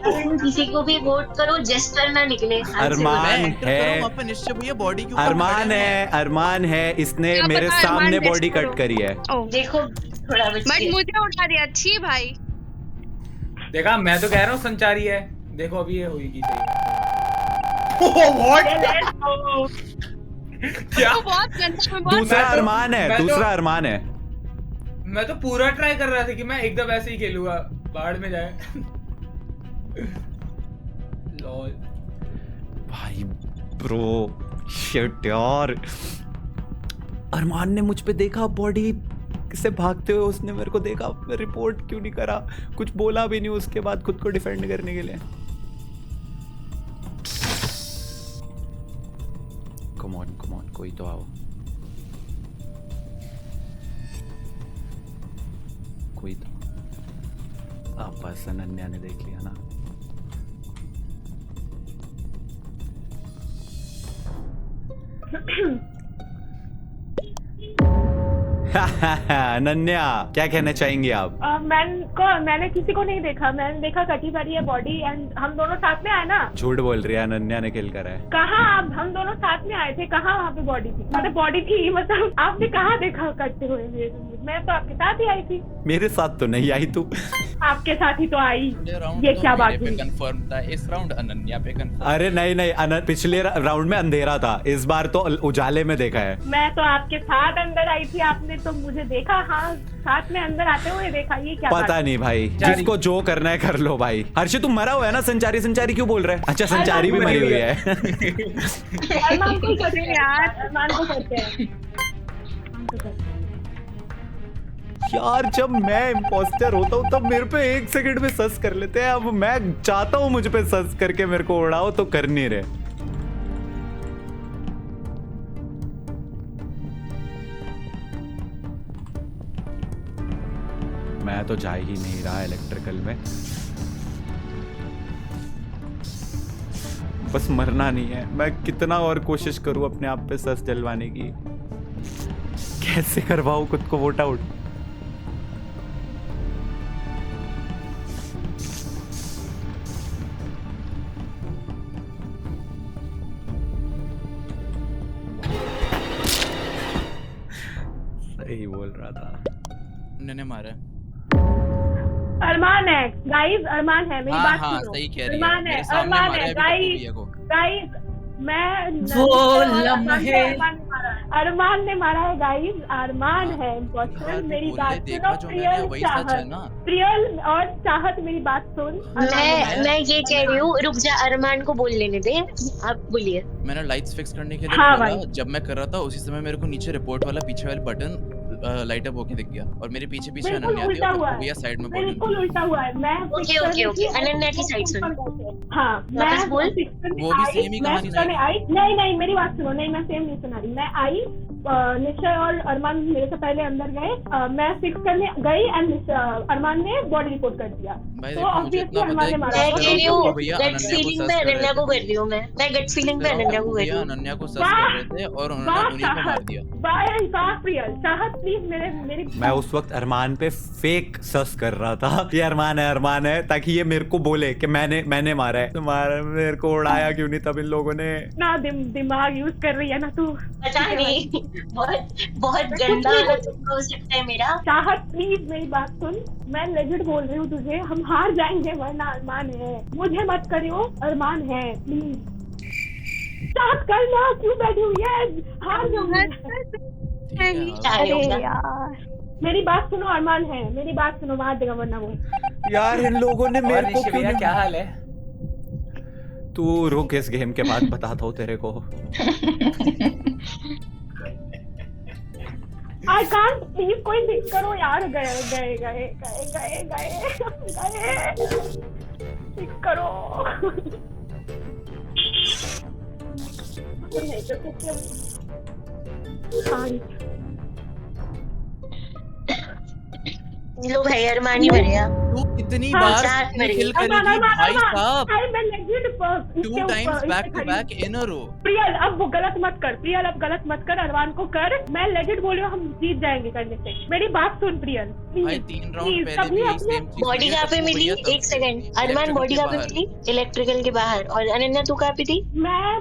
तुम किसी को भी वोट करो, जेस्टर ना निकले। अरमान मैं एंटर है। कर रहा हूँ, वहाँ पे निश्चय भैया बॉडी के ऊपर अरमान खड़े हैं। है, अरमान है। इसने क्या मेरे पता सामने अरमान बॉडी देख कट करी है। देखो थोड़ा बट बच्चे। मुझे उठा दिया। अच्छी भाई, देखा, मैं तो कह रहा हूँ संचारी है। देखो अभी ये होगी सही। व्हाट? क्या? तो बहुत गंदा, मैं बहुत दूसरा मैं तो- अरमान है, मैं तो- दूसरा अरमान है। मैं तो पूरा ट्राई कर रहा था कि मैं एकदम ऐसे ही खेलूंगा, बाढ़ में जाए। लॉल भाई ब्रो शिट यार। अरमान ने मुझ पे देखा बॉडी से भागते हुए, उसने मेरे को देखा। मैं रिपोर्ट क्यों नहीं करा? कुछ बोला भी नहीं उसके बाद खुद को डिफेंड करने के लिए। कम ऑन कोई तो आओ, कोई तो। आप बस अनन्या ने देख लिया ना। अनन्या क्या कहना चाहेंगी आप? मैंने किसी को नहीं देखा। मैंने देखा कटी पड़ी है बॉडी एंड हम दोनों साथ में आए ना। झूठ बोल रही है, अनन्या ने किल करा है। कहाँ आप? हम दोनों साथ में आए थे। कहाँ वहाँ पे बॉडी थी? मतलब बॉडी थी, मतलब आपने कहाँ देखा करते हुए? मैं तो आपके साथ ही आई थी। मेरे साथ तो नहीं आई तू। आपके साथ ही तो आई। ये क्या बात हुई? कंफर्म था इस राउंड अनन्या पे कंफर्म। अरे नहीं, पिछले राउंड में अंधेरा था, इस बार तो उजाले में देखा है। मैं तो आपके साथ अंदर आई थी, आपने तो मुझे देखा। हाँ, साथ में अंदर आते हुए देखा। ये क्या पता नहीं भाई, जिसको जो करना है कर लो भाई। हर्षित तुम मरा हुआ है ना? संचारी क्यों बोल रहा है? अच्छा संचारी भी मरी हुई है। अरमान को करते हैं यार, अरमान को करते हैं यार। जब मैं इम्पोस्टर होता हूँ तब मेरे पे 1 सेकंड में सस कर लेते हैं। अब मैं चाहता हूँ मुझ पे सस करके मेरे को उड़ाओ, तो कर नहीं रहे। मैं तो जा ही नहीं रहा इलेक्ट्रिकल में। बस मरना नहीं है। मैं कितना और कोशिश करूं अपने आप पे सस जलवाने की, कैसे करवाऊं खुद को वोट आउट। सही बोल रहा था। मैंने मारा है। अरमान है गाइस, अरमान है, मेरी बात हाँ सुनो। सही कह रही है। अरमान है, मेरे सामने अरमान मारा है है अभी गाइस, भैया को। गाइस मैं वो लम्हे। अरमान ने मारा है गाइस, अरमान है इम्पोस्टर। यार, मेरी बोल बात ले, देखा सुनो, जो मैंने प्रियल वही सच है ना। प्रियल और चाहत मेरी बात सुन। मैं ये कह रही हूँ, रुक जा, अरमान को बोल लेने दे, आप बोलिए। मैंने लाइट्स फिक्स करने के लिए हाँ बोला, भाई। जब मैं कर रहा था उसी समय मेरे को नीचे रिपोर्ट वाला पीछे वाला बटन लाइट अप होके दिख गया और मेरे पीछे पीछे बिल्कुल अनन्या थी उल्टा और हुआ पप्पू है, भैया साइड में बॉडी। बिल्कुल उल्टा हुआ है। मैं ओके ओके ओके, अनन्या की साइड सुन। हाँ वापस बोल। वो भी सेम ही कहानी मैं आई, नहीं मेरी बात सुनो, नहीं मैं सेम नहीं सुना रही। मैं आई, निश्चय और अरमान मेरे से पहले अंदर गए, मैं फिक्स करने गई एंड अरमान ने बॉडी रिपोर्ट कर दिया। भाई तो देखो, मुझे ऑब्वियसली इतना पता अरमान है ने कि मारा। मैं कह रही हूँ, भैया गट अनन्या को फीलिंग सस में कर रहे अनन्या को थे। कर रही हूँ मैं गट फीलिंग में अनन्या को कर रही भैया हूँ। अनन्या को सस कर रहे थे और उन्होंने उन्हीं को मार दिया। चाहत प्लीज मेरी मैं उस वक्त अरमान पे फेक सस कर रहा था, ये अरमान है, ताकि ये मेरे को बोले कि मैंने मारा है। तुम्हारा मेरे को उड़ाया क्यों नहीं तब इन लोगों ने? ना दिमाग यूज कर रही है ना तू। पता नहीं, बहुत गंदा वाला तुक्का हो सकता है मेरा। चाहत प्लीज मेरी बात सुन, मैं लेजिट बोल रही हूँ तुझे, हम हार जाएंगे वरना अरमान है। मुझे मत करियो, अरमान है प्लीज। चाहत कर ना, क्यों बैठी हुई है, हार जाऊंगी। अरे यार मेरी बात सुनो, अरमान है, मेरी बात सुनो, मार देगा वरना वो। यार इन लोगों ने मेरे को क्यों नहीं? क्या हाल है? तू रुक, इस गेम के बाद बताता हूँ तेरे को। आई कांट, प्लीज कोई फिक्स करो यार। गए फिक्स करो। नहीं तो लो भाई, अरमान ही बढ़िया। तू कितनी हाँ, बार चाहत मर गई। किल करेगी भाई साहब? मैं legit 2 times back to back in a row. Priyal अब वो गलत मत कर, प्रियल अब गलत मत कर, अरमान को कर। मैं लेजिट बोल रही हूँ, हम जीत जाएंगे करने से। मेरी बात सुन प्रियल, भाई 3 राउंड पहले भी यही सेम चीज। बॉडी कहाँ पे मिली? एक सेकंड, अरमान बॉडी कहाँ पे मिली? इलेक्ट्रिकल के बाहर। और अनन्या तू कहाँ पे थी? मैं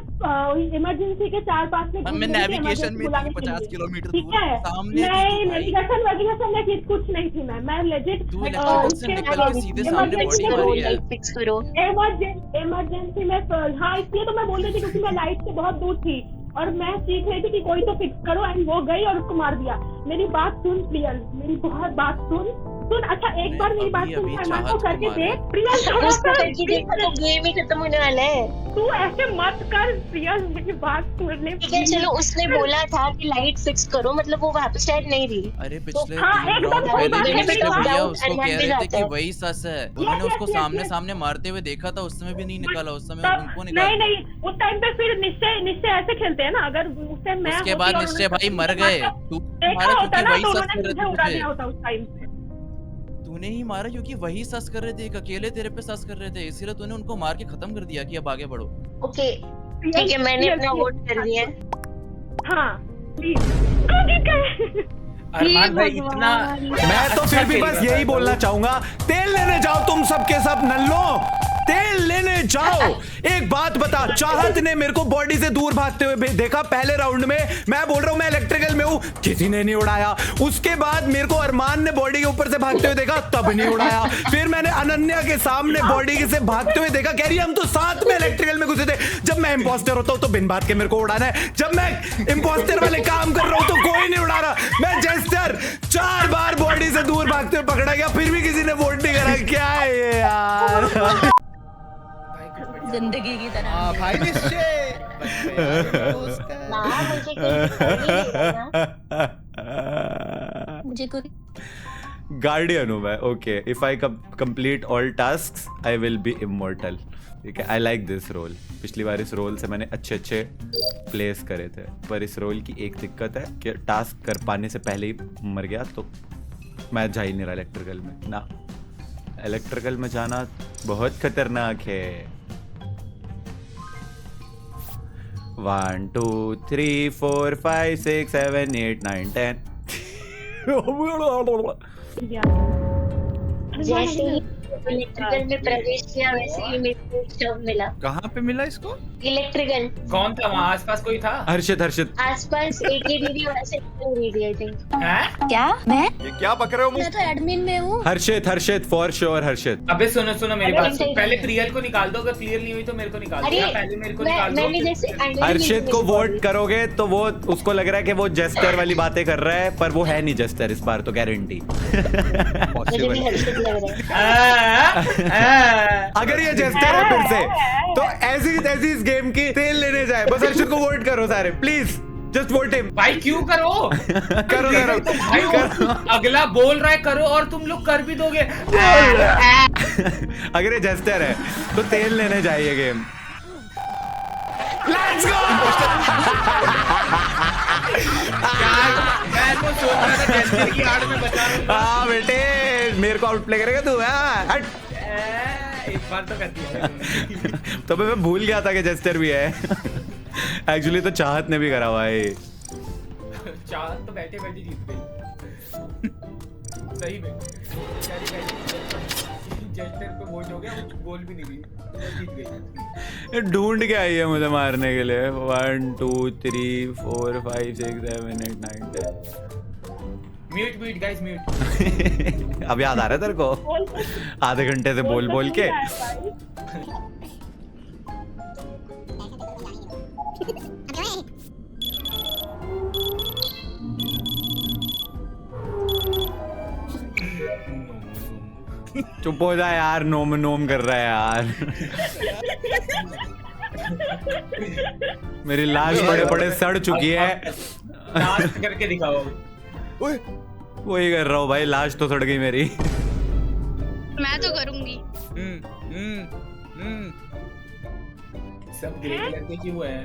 इमरजेंसी के 4-5 में मैं नेविगेशन में थी 50 किलोमीटर ठीक दूर है। सामने थी नहीं, तू भाई। नेविगेशन में कुछ नहीं थी। मैं लेजिट तू इलेक्ट्रिकल से निकल के सीधे सामने बॉडी मारी है। फिक्स करो। इमरजेंसी में, हाँ इसलिए तो मैं बोल रही थी क्योंकि मैं लाइट से बहुत दूर थी और मैं सीख रही थी कि कोई तो फिक्स करो, एंड वो गई और उसको मार दिया। मेरी बात सुन प्रियल, मेरी बहुत बात सुन। अच्छा एक बार मेरी बात सुन, अरमान को करके देख प्रियल। उसको करके देखो तो गेम ही खत्म होने वाला है। तू ऐसे मत कर प्रियल, मेरी बात सुन ले। ठीक है चलो, उसने बोला था कि लाइट फिक्स करो, मतलब वो वहाँ पे शायद नहीं थी। अरे पिछले हाँ, 3 एकदम राउंड पहले भी benefit निश्चय of भैया doubt उसको अरमान कह पे रहे थे जाता कि है। वही सस है। उन्होंने उसको yes, सामने yes. सामने मारते हुए देखा था, उस समय भी नहीं निकाला, उस समय उनको निकाला। नहीं उस टाइम पे फिर निश्चय ऐसे खेलते हैं ना। अगर उससे मैं उसके बाद निश्चय भाई मर गए। तू मारा क्योंकि वही सस कर रहे थे तुझे। होता उस टाइम पे। तूने ही मारा क्योंकि वही सस कर रहे थे, एक अकेले तेरे पे सस कर रहे थे, इसीलिए तूने उनको मार के खत्म कर दिया कि अब आगे बढ़ो। ओके ठीक है, मैंने अपना वोट कर दिया है। हाँ अरमान भाई इतना मैं तो फिर भी बस यही बोलना चाहूंगा, तेल लेने जाओ तुम सबके सब नल्लो, तेल लेने जाओ। एक बात बता, चाहत ने मेरे को बॉडी से दूर भागते हुए देखा पहले राउंड में। मैं बोल रहा हूं मैं इलेक्ट्रिकल में हूं, किसी ने नहीं उड़ाया। उसके बाद मेरे को अरमान ने बॉडी के ऊपर से भागते हुए देखा, तब नहीं उड़ाया। फिर मैंने अनन्या के सामने बॉडी से भागते हुए देखा, कह रही हम तो साथ में इलेक्ट्रिकल में घुसे थे। जब मैं इंपोस्टर होता हूं तो बिन बात के मेरे को उड़ाना है। जब मैं इंपोस्टर वाले काम कर रहा हूं तो कोई नहीं उड़ा रहा। मैं जेस्टर 4 बार बॉडी से दूर भागते हुए पकड़ा गया, फिर भी किसी ने वोट नहीं करा। क्या है ये यार? जिंदगी की तरह। भाई निश्चय ना मुझे कोई मुझे कोई गार्डियन हूं मैं। Okay, if I complete all tasks I will be immortal. ठीक है, आई लाइक दिस रोल। पिछली बार इस रोल से मैंने अच्छे प्लेस करे थे, पर इस रोल की एक दिक्कत है कि टास्क कर पाने से पहले ही मर गया, तो मैं जा ही नहीं रहा इलेक्ट्रिकल में ना। इलेक्ट्रिकल में जाना बहुत खतरनाक है। 1 2 3 4 5 6 7 8 9 10 जैसे ही इलेक्ट्रिकल में प्रवेश किया वैसे ही मेरे को शव मिला। कहाँ पे मिला इसको? इलेक्ट्रिकल। कौन था वहाँ आसपास? कोई था? हर्षित आसपास एक ही दीदी वहाँ से दीदी आई थिंक। हैं? क्या मैं ये क्या पक रहे हो मैं तो एडमिन में हूँ। हर्षित फॉर श्योर हर्षित। अबे सुनो मेरी अरे बात सुन। नहीं, पहले नहीं। प्रियल को निकाल दो, अगर क्लियर नहीं हुई तो मेरे को निकाल दो। अरे या पहले मेरे को निकाल दो। मैंने जैसे हर्षित को वोट करोगे तो वो उसको लग रहा है कि वो जेस्टर वाली बातें कर रहा है, पर वो है नहीं जेस्टर इस बार तो गारंटी। मुझे भी हर्षित लग रहा है। अगर ये जेस्टर है फिर से तो ऐसी इस गेम की तेल लेने जाए। बस हर्षित को वोट करो सारे प्लीज, जस्ट वोट हिम। भाई क्यों करो? करो भाई अगला बोल रहा है करो और तुम लोग कर भी दोगे। अगर ये जेस्टर है तो तेल लेने जाइए गेम। Let's go. मैं तो सोच रहा था जेस्टर की आड़ में बचा रहा हूं। हाँ बेटे मेरे को आउट प्ले करेगा तू? हट। एक बार तो कर दिया। तो मैं भूल गया था कि जेस्टर भी है। एक्चुअली तो चाहत ने भी करा हुआ है। चाहत तो बैठे जीत गई। सही में जेस्टर पे वोट हो गया, गोल भी नहीं जीत गई। ढूंढ के आई है मुझे मारने के लिए। 1 2 3 4 5 6 7 8 9 10। Mute guys mute. अब याद आ रहा है तेरे को आधे घंटे से बोल के। चुप हो जा यार, नोम कर रहा है यार। मेरी लाश बड़े सड़ चुकी है। डांस करके दिखाओ। वही कर रहा हूँ भाई, लाश तो सड़ गई मेरी। मैं तो करूंगी। सब ग्रे कलर के क्यों है?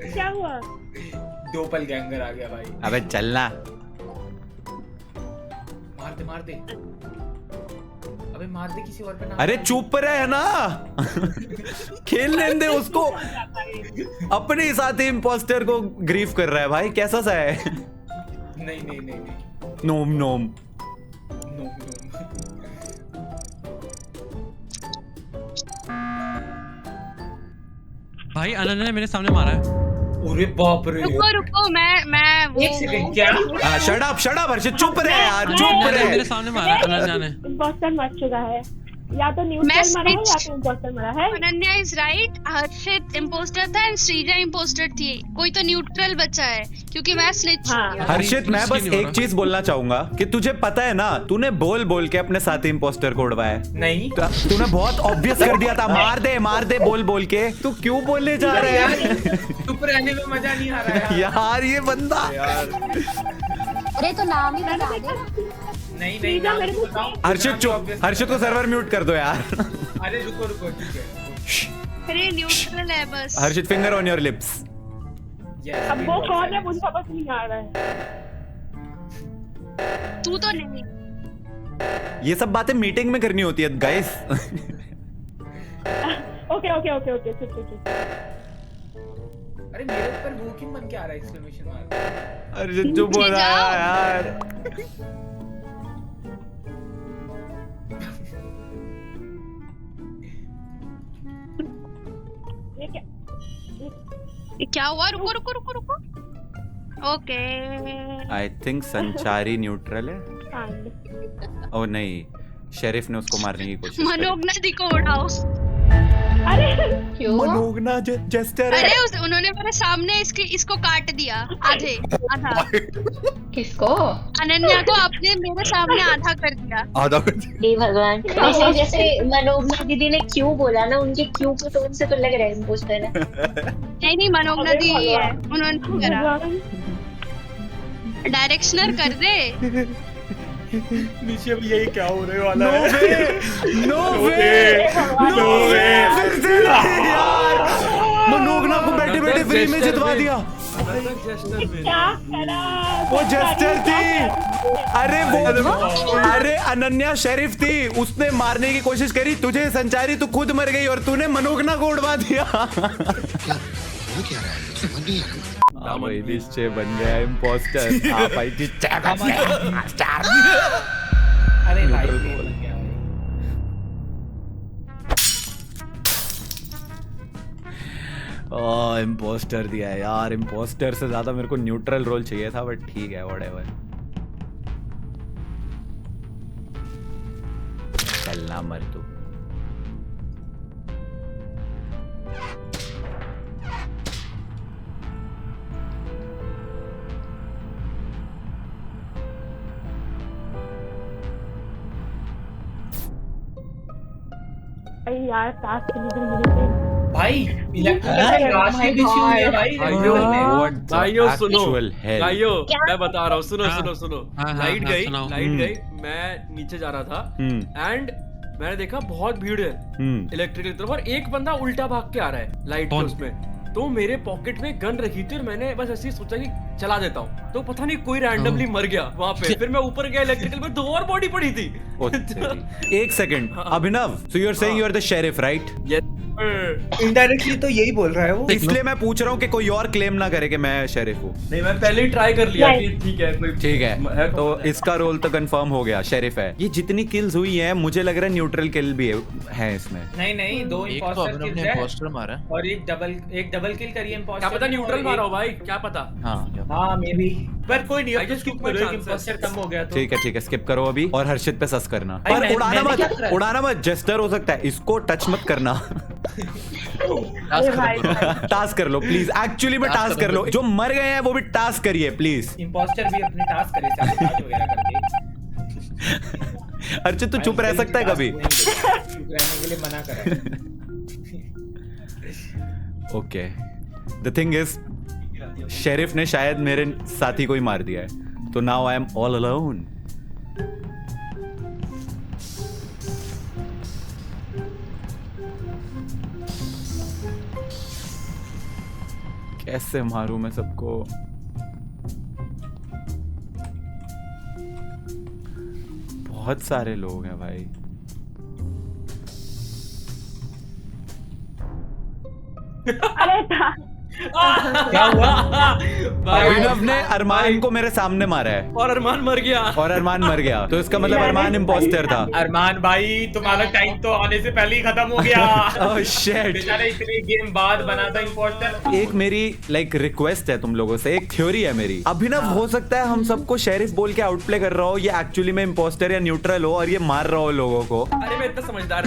क्या हुआ? दो पल गैंगर आ गया भाई। अबे चलना। मार दे। अबे मार दे किसी और पे ना। अरे चुप रहे ना। खेलने दे उसको। अपने साथी इम्पोस्टर को ग्रीफ कर रहा है भाई, कैसा सा है? नहीं। नोम। भाई अनन्या ने मेरे सामने मारा है। अरे बाप रे। रुको मैं वो एक सेकंड क्या? शट अप हर्षित, चुप रहे यार, चुप रहे। मेरे सामने मारा है अनन्या ने। इम्पोस्टर मर चुका है, या तो न्यूट्रल मरा है या तो इम्पोस्टर मरा है। Ananya is right. Harshit impostor था एंड श्रीजा इम्पोस्टर थी। कोई तो न्यूट्रल बचा है क्योंकि मैं स्निच हाँ। किया। हर्षित मैं बस एक चीज बोलना चाहूंगा कि तुझे पता है ना, तूने बोल के अपने साथी इम्पोस्टर को उड़वाया। नहीं तूने बहुत ऑब्वियस कर दिया था। मार दे बोल के। तू क्यों बोलने जा रहा है यार? चुप रहने में मजा नहीं आ रहा है यार ये बंदा। अरे तो नाम ही बता दे। नहीं नाम तो बताओ। हर्षित को सर्वर म्यूट कर दो यार। अरे रुको ठीक है। अरे न्यूट्रल है बस। हर्षित फिंगर ऑन योर लिप्स। अब वो कौन है मुझे समझ नहीं आ रहा है। तू तो नहीं। ये सब बातें मीटिंग में करनी होती है गाइस। ओके चुप। अरे मेरे ऊपर वो क्यों बन के आ रहा है एक्सक्लेमेशन मार्क? हर्षित चुप हो जा यार। क्या हुआ? रुको। ओके। आई थिंक संचारी न्यूट्रल है। ओ नहीं, शेरिफ ने उसको मारने की कोशिश की। मनोगना दी को उठाओ। अरे क्यों? मनोगना जेस्टर है। अरे उन्होंने मेरे सामने इसको काट दिया आधा। किसको? अनन्या को आपने मेरे सामने आधा कर दिया। हे भगवान। वैसे जैसे मनोगना दीदी ने क्यों बोला ना, उनके क्यों के टोन से तो लग रहा है इम्पोस्टर है। नहीं मनोगना दी ही है, उन्होंने करा। डायरेक्शनर कर दे। नीचे भी यही क्या हो रहे वाला है? No way. फिर से यार मनोगना को बैठे फ्री में जितवा दिया। क्या करा? वो जेस्टर थी। अरे अनन्या शेरिफ थी, उसने मारने की कोशिश करी तुझे संचारी, तू खुद मर गई और तूने मनोगना को उड़वा दिया। निश्चय बन गया इम्पोस्टर। अरे भाई इम्पोस्टर दिया है यार। इम्पोस्टर से ज्यादा मेरे को न्यूट्रल रोल चाहिए था, बट ठीक है, व्हाटएवर। चलना मर तू। यार टास्क मिले भाई भाइयों सुनो, Actual hell. भाइयों मैं बता रहा हूँ, सुनो हाँ, लाइट हाँ, गई, सुनाओ। लाइट गई, मैं नीचे जा रहा था एंड मैंने देखा बहुत भीड़ है इलेक्ट्रिकल तरफ और एक बंदा उल्टा भाग के आ रहा है लाइट के उसमें। तो मेरे पॉकेट में गन रखी थी और मैंने बस ऐसे ही सोचा कि चला देता हूँ, तो पता नहीं कोई रैंडमली मर गया वहाँ पे। फिर मैं ऊपर गया, इलेक्ट्रिकल में 2 और बॉडी पड़ी थी। एक second, Abhinav, so you are saying you are the sheriff, right? Indirectly तो यही बोल रहा है वो। इसलिए मैं पूछ रहा हूँ कि कोई और क्लेम ना करे कि मैं शेरिफ हूँ। नहीं, मैं पहले ही ट्राई कर लिया कि ठीक है ठीक है, तो इसका रोल तो कंफर्म हो गया, शेरिफ है। ये जितनी किल्स हुई हैं, मुझे लग रहा है न्यूट्रल किल भी है इसमें। नहीं, 2 इम्पोस्टर मारा और एक डबल किल करी है इम्पोस्टर। क्या पता न्यूट्रल मारा हो भाई, क्या पता। हाँ मे बी, पर कोई नहीं, इम्पोस्टर कम हो गया तो ठीक है, स्किप करो अभी और हर्षित पे सस करना। भाई, और मैं उड़ाना मत, जेस्टर हो सकता है, इसको टच मत करना। टास्क कर लो प्लीज, एक्चुअली में टास्क कर लो। जो मर गए हैं वो भी टास्क करिए प्लीज। इम्पोस्टर भी अपने टास्क करे साथ वगैरह करके। अर्चित तू चुप रह सकता है कभी? चुप रहने के लिए मना करा। Okay, the thing is sheriff ने शायद मेरे साथी को ही मार दिया है, तो now I am all alone. कैसे मारूं मैं सबको? बहुत सारे लोग हैं भाई। अरे क्या हुआ? अभिनव ने अरमान को मेरे सामने मारा है और अरमान मर गया। तो इसका मतलब अरमान इम्पोस्टर था। अरमान भाई तुम्हारा टाइम तो आने से पहले ही खत्म हो गया। ओह शिट, बेचारा इतने गेम बाद बना था इम्पोस्टर। एक मेरी रिक्वेस्ट है तुम लोगों से, एक थ्योरी है मेरी। अभिनव हो सकता है हम सबको शेरिफ बोल के आउटप्ले कर रहा हो, ये एक्चुअली में इम्पोस्टर या न्यूट्रल हो और ये मार रहा हो लोगों को। अरे मैं इतना समझदार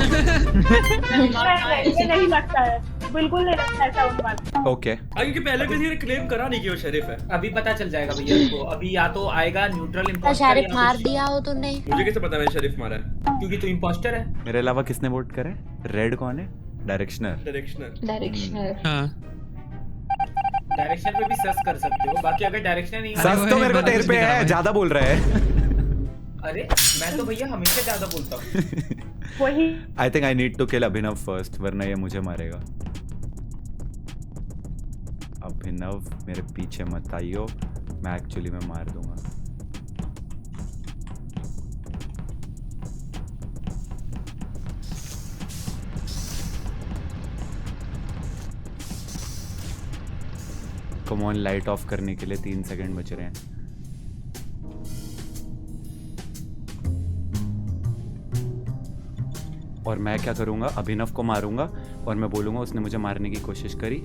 नहीं लगता है, बिल्कुल नहीं लगता ऐसा उन बात। ओके, क्योंकि पहले किसी ने क्लेम करा नहीं कि वो शेरिफ है। अभी पता चल जाएगा भैया को। अभी या तो आएगा न्यूट्रल इम्पोस्टर, शेरिफ मार दिया हो तूने। मुझे कैसे पता मैंने शेरिफ मारा है? क्योंकि तू इम्पोस्टर है। मेरे अलावा किसने वोट करे? रेड कौन है? डायरेक्शनर। हाँ डायरेक्शन पे भी सर्च कर सकते हो, बाकी अगर डायरेक्शन नहीं सस तो मेरे को तेरे पे है, ज्यादा बोल रहा है। अरे मैं तो भैया हमेशा ज्यादा बोलता हूँ। वही I think I need to kill Abhinav first, वरना ये मुझे मारेगा। अभिनव मेरे पीछे मत आइयो, मैं एक्चुअली में मार दूंगा। कम ऑन, लाइट ऑफ करने के लिए 3 सेकंड बच रहे हैं। और मैं क्या करूंगा, अभिनव को मारूंगा और मैं बोलूंगा उसने मुझे मारने की कोशिश करी।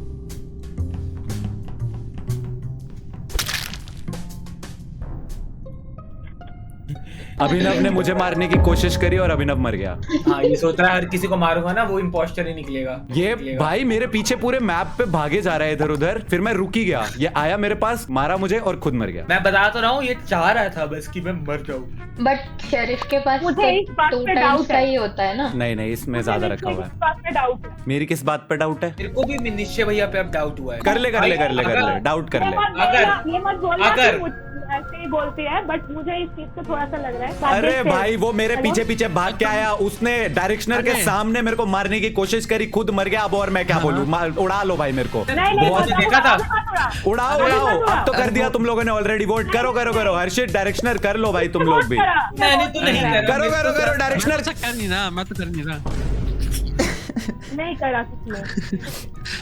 अभिनव ने मुझे मारने की कोशिश करी और अभिनव मर गया। हाँ, ये सोच रहा है हर किसी को मारूंगा ना वो इम्पोस्टर ही निकलेगा। ये भाई मेरे पीछे पूरे मैप पे भागे जा रहा है इधर उधर, फिर मैं रुक ही गया। ये आया मेरे पास, मारा मुझे और खुद मर गया। मैं बता तो रहा हूँ, ये चाह रहा था बस कि मैं मर जाऊँ। बट शेरिफ के पास मुझे इस बात पे डाउट है। ही होता है ना। नहीं, इसमें ज्यादा रखा हुआ है। इस बात पे डाउट है। मेरी किस बात पे डाउट है? मेरे को भी निश्चय भैया पे अब डाउट हुआ है। कर ले, डाउट कर ले। ये मत बोलना कि ऐसे ही बोलती है, बट मुझे इस चीज से थोड़ा सा लग रहा है। अरे भाई वो मेरे पीछे पीछे भाग के आया, उसने डायरेक्शनर के सामने मेरे को मारने की कोशिश करी, खुद मर गया। अब और मैं क्या बोलूं, उड़ा लो भाई मेरे को। नहीं देखा था। उड़ाओ उड़ाओ, अब तो कर दिया तुम लोगों ने ऑलरेडी। वोट करो करो करो, हर्षित डायरेक्शनर कर लो भाई तुम लोग भी। मैंने तो नहीं करा। करो करो करो डायरेक्शनर। कर नहीं रहा, मैं तो कर नहीं रहा। नहीं करा किसने।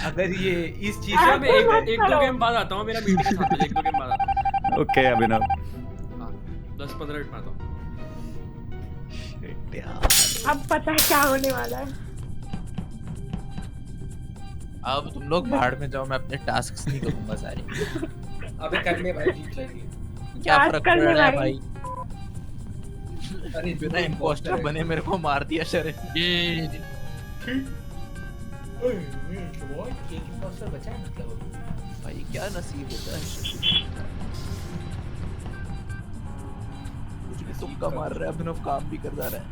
अगर ये इस चीज चलो से मैं एक दो गेम बाद आता हूँ, मेरा मीटिंग था, एक दो गेम बाद आता हूँ। ओके अभिनव, 10-15 मिनट में आता हूँ। अब पता है क्या होने वाला है। अब तुम लोग भाड़ में जाओ, मैं अपने टास्क नहीं करूंगा सारे। अबे कर ले भाई, जीत लेंगे। क्या टास्क फर्क कर पड़ ले रहा है भाई। भाई? अरे बिना इम्पोस्टर बने मेरे को मार दिया शरीर। ये एक इंपोस्टर बचा है मतलब। भाई क्या नसीब होता है। कुछ भी तुक्का मार रहा है, अभिनव काम भी कर रहा है।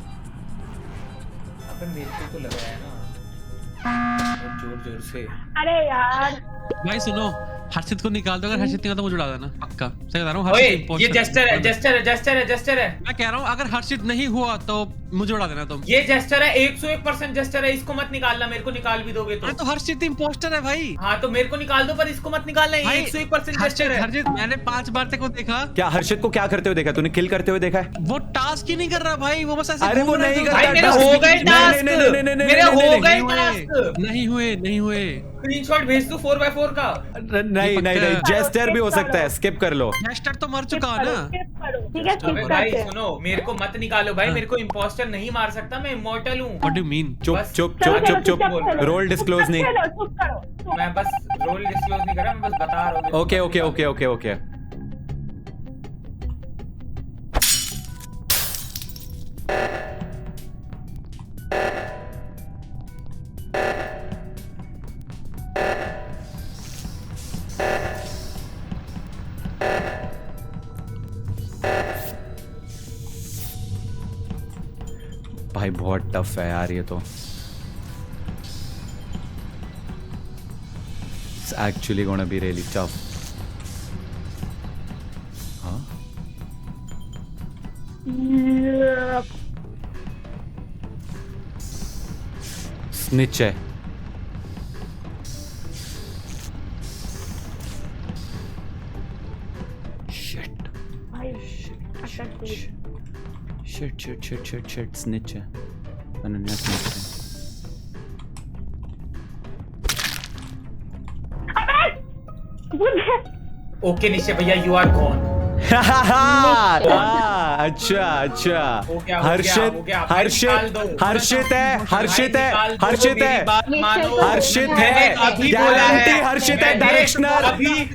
अबे मेरे को तो लग रहा है ना जोर जोर से। अरे यार भाई सुनो, हर्षित को निकाल दो, अगर हर्षित निकाल तो मुझे उड़ा देना पक्का। सही बता रहा हूँ, ओए हर्षित ये imposter जेस्टर है, जेस्टर है, जेस्टर है, जेस्टर है। मैं कह रहा हूँ अगर हर्षित नहीं हुआ तो मुझे उड़ा देना तुम। ये जेस्टर है, 101% जेस्टर है। इसको मत निकालना, मेरे को निकाल भी दोगे अरे तो हर्षित इम्पोस्टर है भाई। हाँ तो मेरे को निकाल दो, पर इसको मत निकालना। ये 101% जेस्टर है। हर्षित मैंने 5 बार तक वो देखा। क्या हर्षित को क्या करते हुए देखा तूने? किल करते हुए देखा है? वो टास्क ही नहीं कर रहा भाई, वो बस ऐसे अरे वो घूम रहा है नहीं तो- कर भाई रहा। मेरे टास्क हो गए नहीं, टास्क, नहीं, नहीं, नहीं, नहीं, मेरे नहीं, हो गए नहीं, टास्क। नहीं हुए। स्क्रीनशॉट भेज दो 4x4 का। नहीं नहीं नहीं, जेस्टर भी हो सकता है, स्किप कर लो। जेस्टर तो मर चुका है ना। ठीक है, अबे भाई सुनो, मेरे को मत निकालो भाई, मेरे को इम्पोस्टर नहीं मार सकता, मैं इमॉर्टल हूँ। What do mean? चुप बस- चुप चलो, चुप चुप चलो, चुप, चलो, रोल डिस्क्लोज नहीं। चुप करो। मैं बस रोल डिस्क्लोज नहीं कर रहा, मैं बस बता रहा हूँ। Okay okay okay okay okay. भाई बहुत टफ है यार ये तो। It's actually gonna be really tough. हाँ? Snitch है। Shit. भाई अटक गई। Shit, snitch है। अनन्या snitch है। ओके निश्चय भैया, यू आर गॉन। अच्छा अच्छा, हो गया, हर्षित हो गया। हर्षित है, हर्षित है, हर्षित है, हर्षित है, अभी बोला है। गारंटी हर्षित है, डायरेक्शनर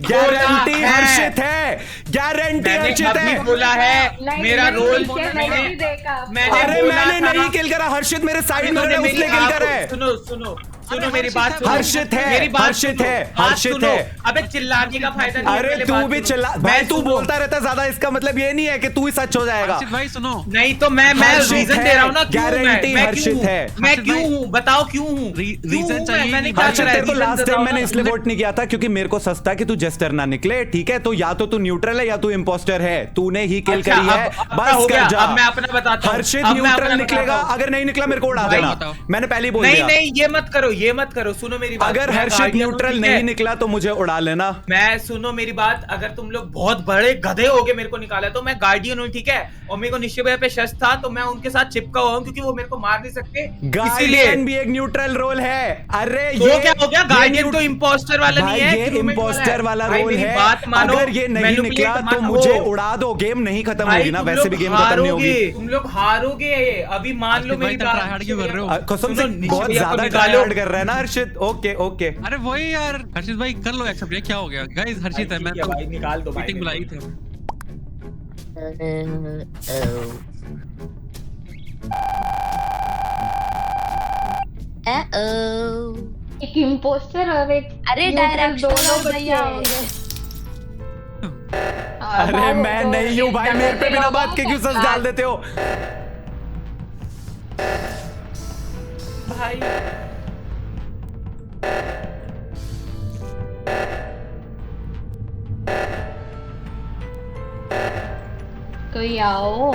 गारंटी हर्षित है, गारंटी हर्षित है। बोला है मेरा रोल मैंने अरे मैंने नहीं किल करा, हर्षित मेरे साइड में है, उसने किल करा है। सुनो सुनो सुनो मेरी बात सुनो। हर्षित है, मेरी बात हर्षित सुनो। है, बात हर्षित सुनो। है। अबे चिल्लाने का फायदा नहीं है, अरे पहले तू बात भी सुनो। चिल्ला भाई, तू बोलता रहता ज्यादा, इसका मतलब ये नहीं है कि तू ही सच हो जाएगा। हर्षित भाई सुनो, नहीं तो मैं हर्षित रीजन है, दे रहा हूँ ना, क्यों गारंटी मैं हर्षित क्यों है। मैं हर्षित क्यों भाई, हूँ, बताओ क्यों हूँ? रीजन चाहिए मैंने नहीं। क्या हर्षित करा है? तेरे को रीजन लास्ट बताओ टाइम मैंने ना। इसलिए वोट नहीं किया था क्योंकि मेरे को सस्ता कि तू जेस्टर ना निकले, ठीक है? तो या तो तू न्यूट्रल है या तू इम्पोस्टर है, तूने ही किल अच्छा, करी है, अब बस हो कर गया। जा। अब मैं अपना बताता हूँ। हर्षित अब मैं न्यूट्रल अपना निकलेगा, बताता हूँ। अगर नहीं निकला मेरे को उड़ा भाई देना, बताओ। मैंने पहले ही बोल नहीं दिया। नहीं, ये मत करो, सुनो मेरी बात। अगर मैं हर्षित गार्डियन हूँ, न्यूट्रल ठीक है? नहीं निकला तो मुझे उड़ा लेना। मैं सुनो मेरी बात, अगर तुम लोग बहुत बड़े गधे होगे मेरे को निकाला, तो मैं गार्डियन हूँ, ठीक है? और मेरे को निश्चय भैया पे शक था, तो मैं उनके साथ चिपका हुआ हूँ क्योंकि वो मेरे को मार नहीं सकते, इसीलिए। गार्डियन भी एक न्यूट्रल रोल है। अरे तो ये क्या हो गया? गार्डियन तो इम्पोस्टर वाला भाई, नहीं है, ये crewmate इम्पोस्टर वाला भाई, रोल मेरी है। बात मानो, अगर ये नहीं manipulate निकला तो मत मुझे हो। उड़ा दो, गेम नहीं खत्म भाई, होगी ना, तुम वैसे लोग भी गेम खत्म नहीं होगी। हारोगे, तुम लोग हारोगे। अभी मान लो मेरी बात। ट्राई हार्ड क्यों कर रहे हो? कसम से सुनो, निश्चय बहुत भैया को ज्यादा निकालो। ट्राई कर रहा है ना हर्षित। ओके ओके, अरे वही यार, हर्षित भाई कर लो एक्सेप्ट। ये क्या हो गया गाइस? हर्षित है, मैं तो भाई निकाल दो, मीटिंग बुलाई थी। एक इम्पोस्टर और एक अरे डायरेक्टर दोनों भैया अरे मैं नहीं हूँ भाई, मेरे पे बिना बात के क्यों सस डाल देते हो? भाई कोई आओ।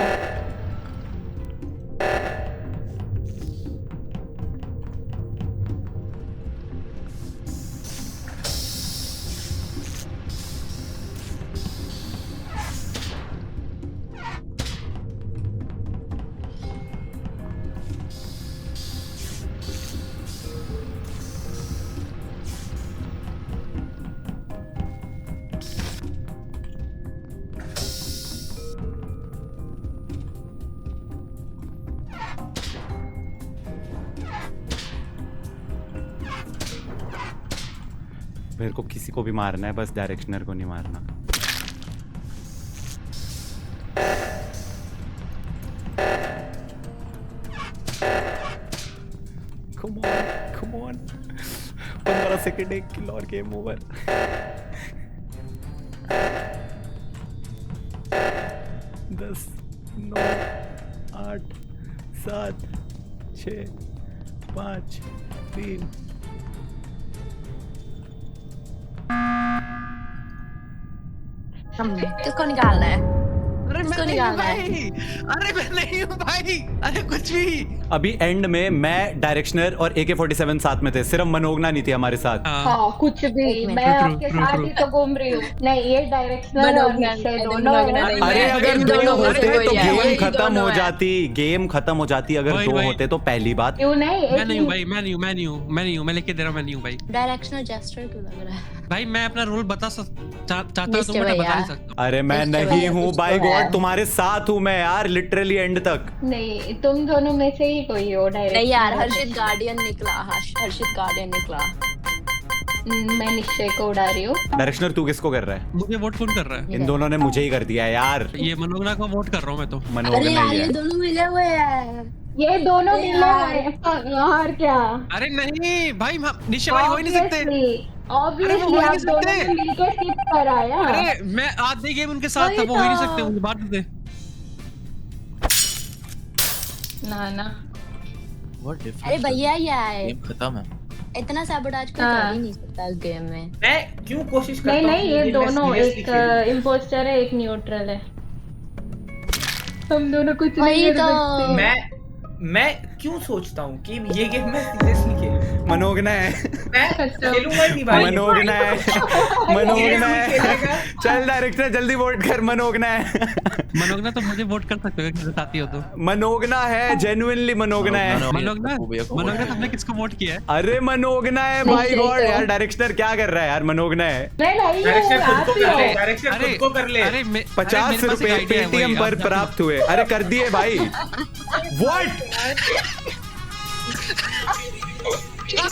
मेरे को किसी को भी मारना है, बस डायरेक्शनर को नहीं मारना। Come on, come on. 15 second, 1 किल और गेम ओवर। 10, 9, 8, 7, 6, 5, 3। किसको निकालना है? अरे किसको मैं नहीं निकालना है? भाई, अरे मैं नहीं हूँ भाई, अरे कुछ भी। अभी एंड में मैं, डायरेक्शनर और AK-47 साथ में थे, सिर्फ मनोगना नहीं थी हमारे साथ। हाँ कुछ भी, मैं आपके साथ ही तो घूम रही हूँ। नहीं ये डायरेक्शनर और निश्चय दोनों। अरे अगर दो होते तो गेम खत्म हो जाती, गेम खत्म हो जाती अगर वही, दो वही। होते तो पहली बात। क्यों नहीं? मैं नहीं हूँ भाई, मैं नहीं हूँ, मैं लेके दे रहा हूँ, मैं नहीं हूँ भाई। डायरेक्शनर जेस्टर क्यों लग रहा है? भाई मैं अपना रोल चाहता हूँ तो मैं निश्चय बता नहीं भैया। सकता। अरे मैं निश्चय नहीं भैया, हूँ कुछ बाय तो है। गॉड, तुम्हारे साथ हूँ मैं यार, लिटरली एंड तक। नहीं तुम दोनों में से ही कोई हो डायरेक्ट। नहीं यार, हर्षित गार्डियन निकला, हर्षित गार्डियन निकला। मैं निश्चय को उड़ा रही हूँ। डायरेक्शनर तू किसको कर रहा है? मुझे वोट कौन कर रहा है? इन दोनों ने मुझे ही कर दिया यार। ये मनोगना को वोट कर रहा हूँ मैं तो। अरे मनोगना यार ही ये है। दोनों मिले हुए हैं। ये दोनों मिले हैं और क्या? अरे नहीं भाई, निश्चय भाई हो ही नहीं सकते। ऑब्वियसली हो ही आप नहीं दोनों सकते। ने मिलकर स्किप कराया। अरे मैं आधे गेम उनके साथ था, वही वो हो ही नहीं तो। सकते, मुझे बात दे। ना What difference अरे भैया है? यार, गेम खत्म है। इतना सैबोटाज कोई हाँ। कर ही नहीं सकता इस गेम में। मैं क्यों कोशिश करता नहीं हूँ नहीं, ये कि मैं दोनों seriously एक खेलूं? इम्पोस्टर है, एक न्यूट्रल है। हम दोनों कुछ वही नहीं कर तो। सकते। मैं क्यों सोचता हूँ कि ये गेम मैं सीरियसली खेलूं? मनोगना है, मैं खेलूंगा ही नहीं भाई। मनोगना है, मनोगना है। खेलेगा। चल डायरेक्टर जल्दी वोट कर, मनोगना है। मनोगना तो मुझे वोट कर सकते हो अगर किसी साथी हो तो। मनोगना है, जेन्युइनली मनोगना है। मनोगना, भैया को मनोगना वोट तुमने किसको वोट किया है? अरे मनोगना है भाई नहीं, गॉड नहीं, यार, तो। डायरेक्टर क्या कर रहा है यार, मनोगना है। नहीं डायरेक्शन खुद आप को ही कर ले, हो। डायरेक्शन खुद को कर ले। अरे 50 रुपए पेटीएम पर प्राप्त हुए। अरे कर दिए भाई। व्हाट? क्या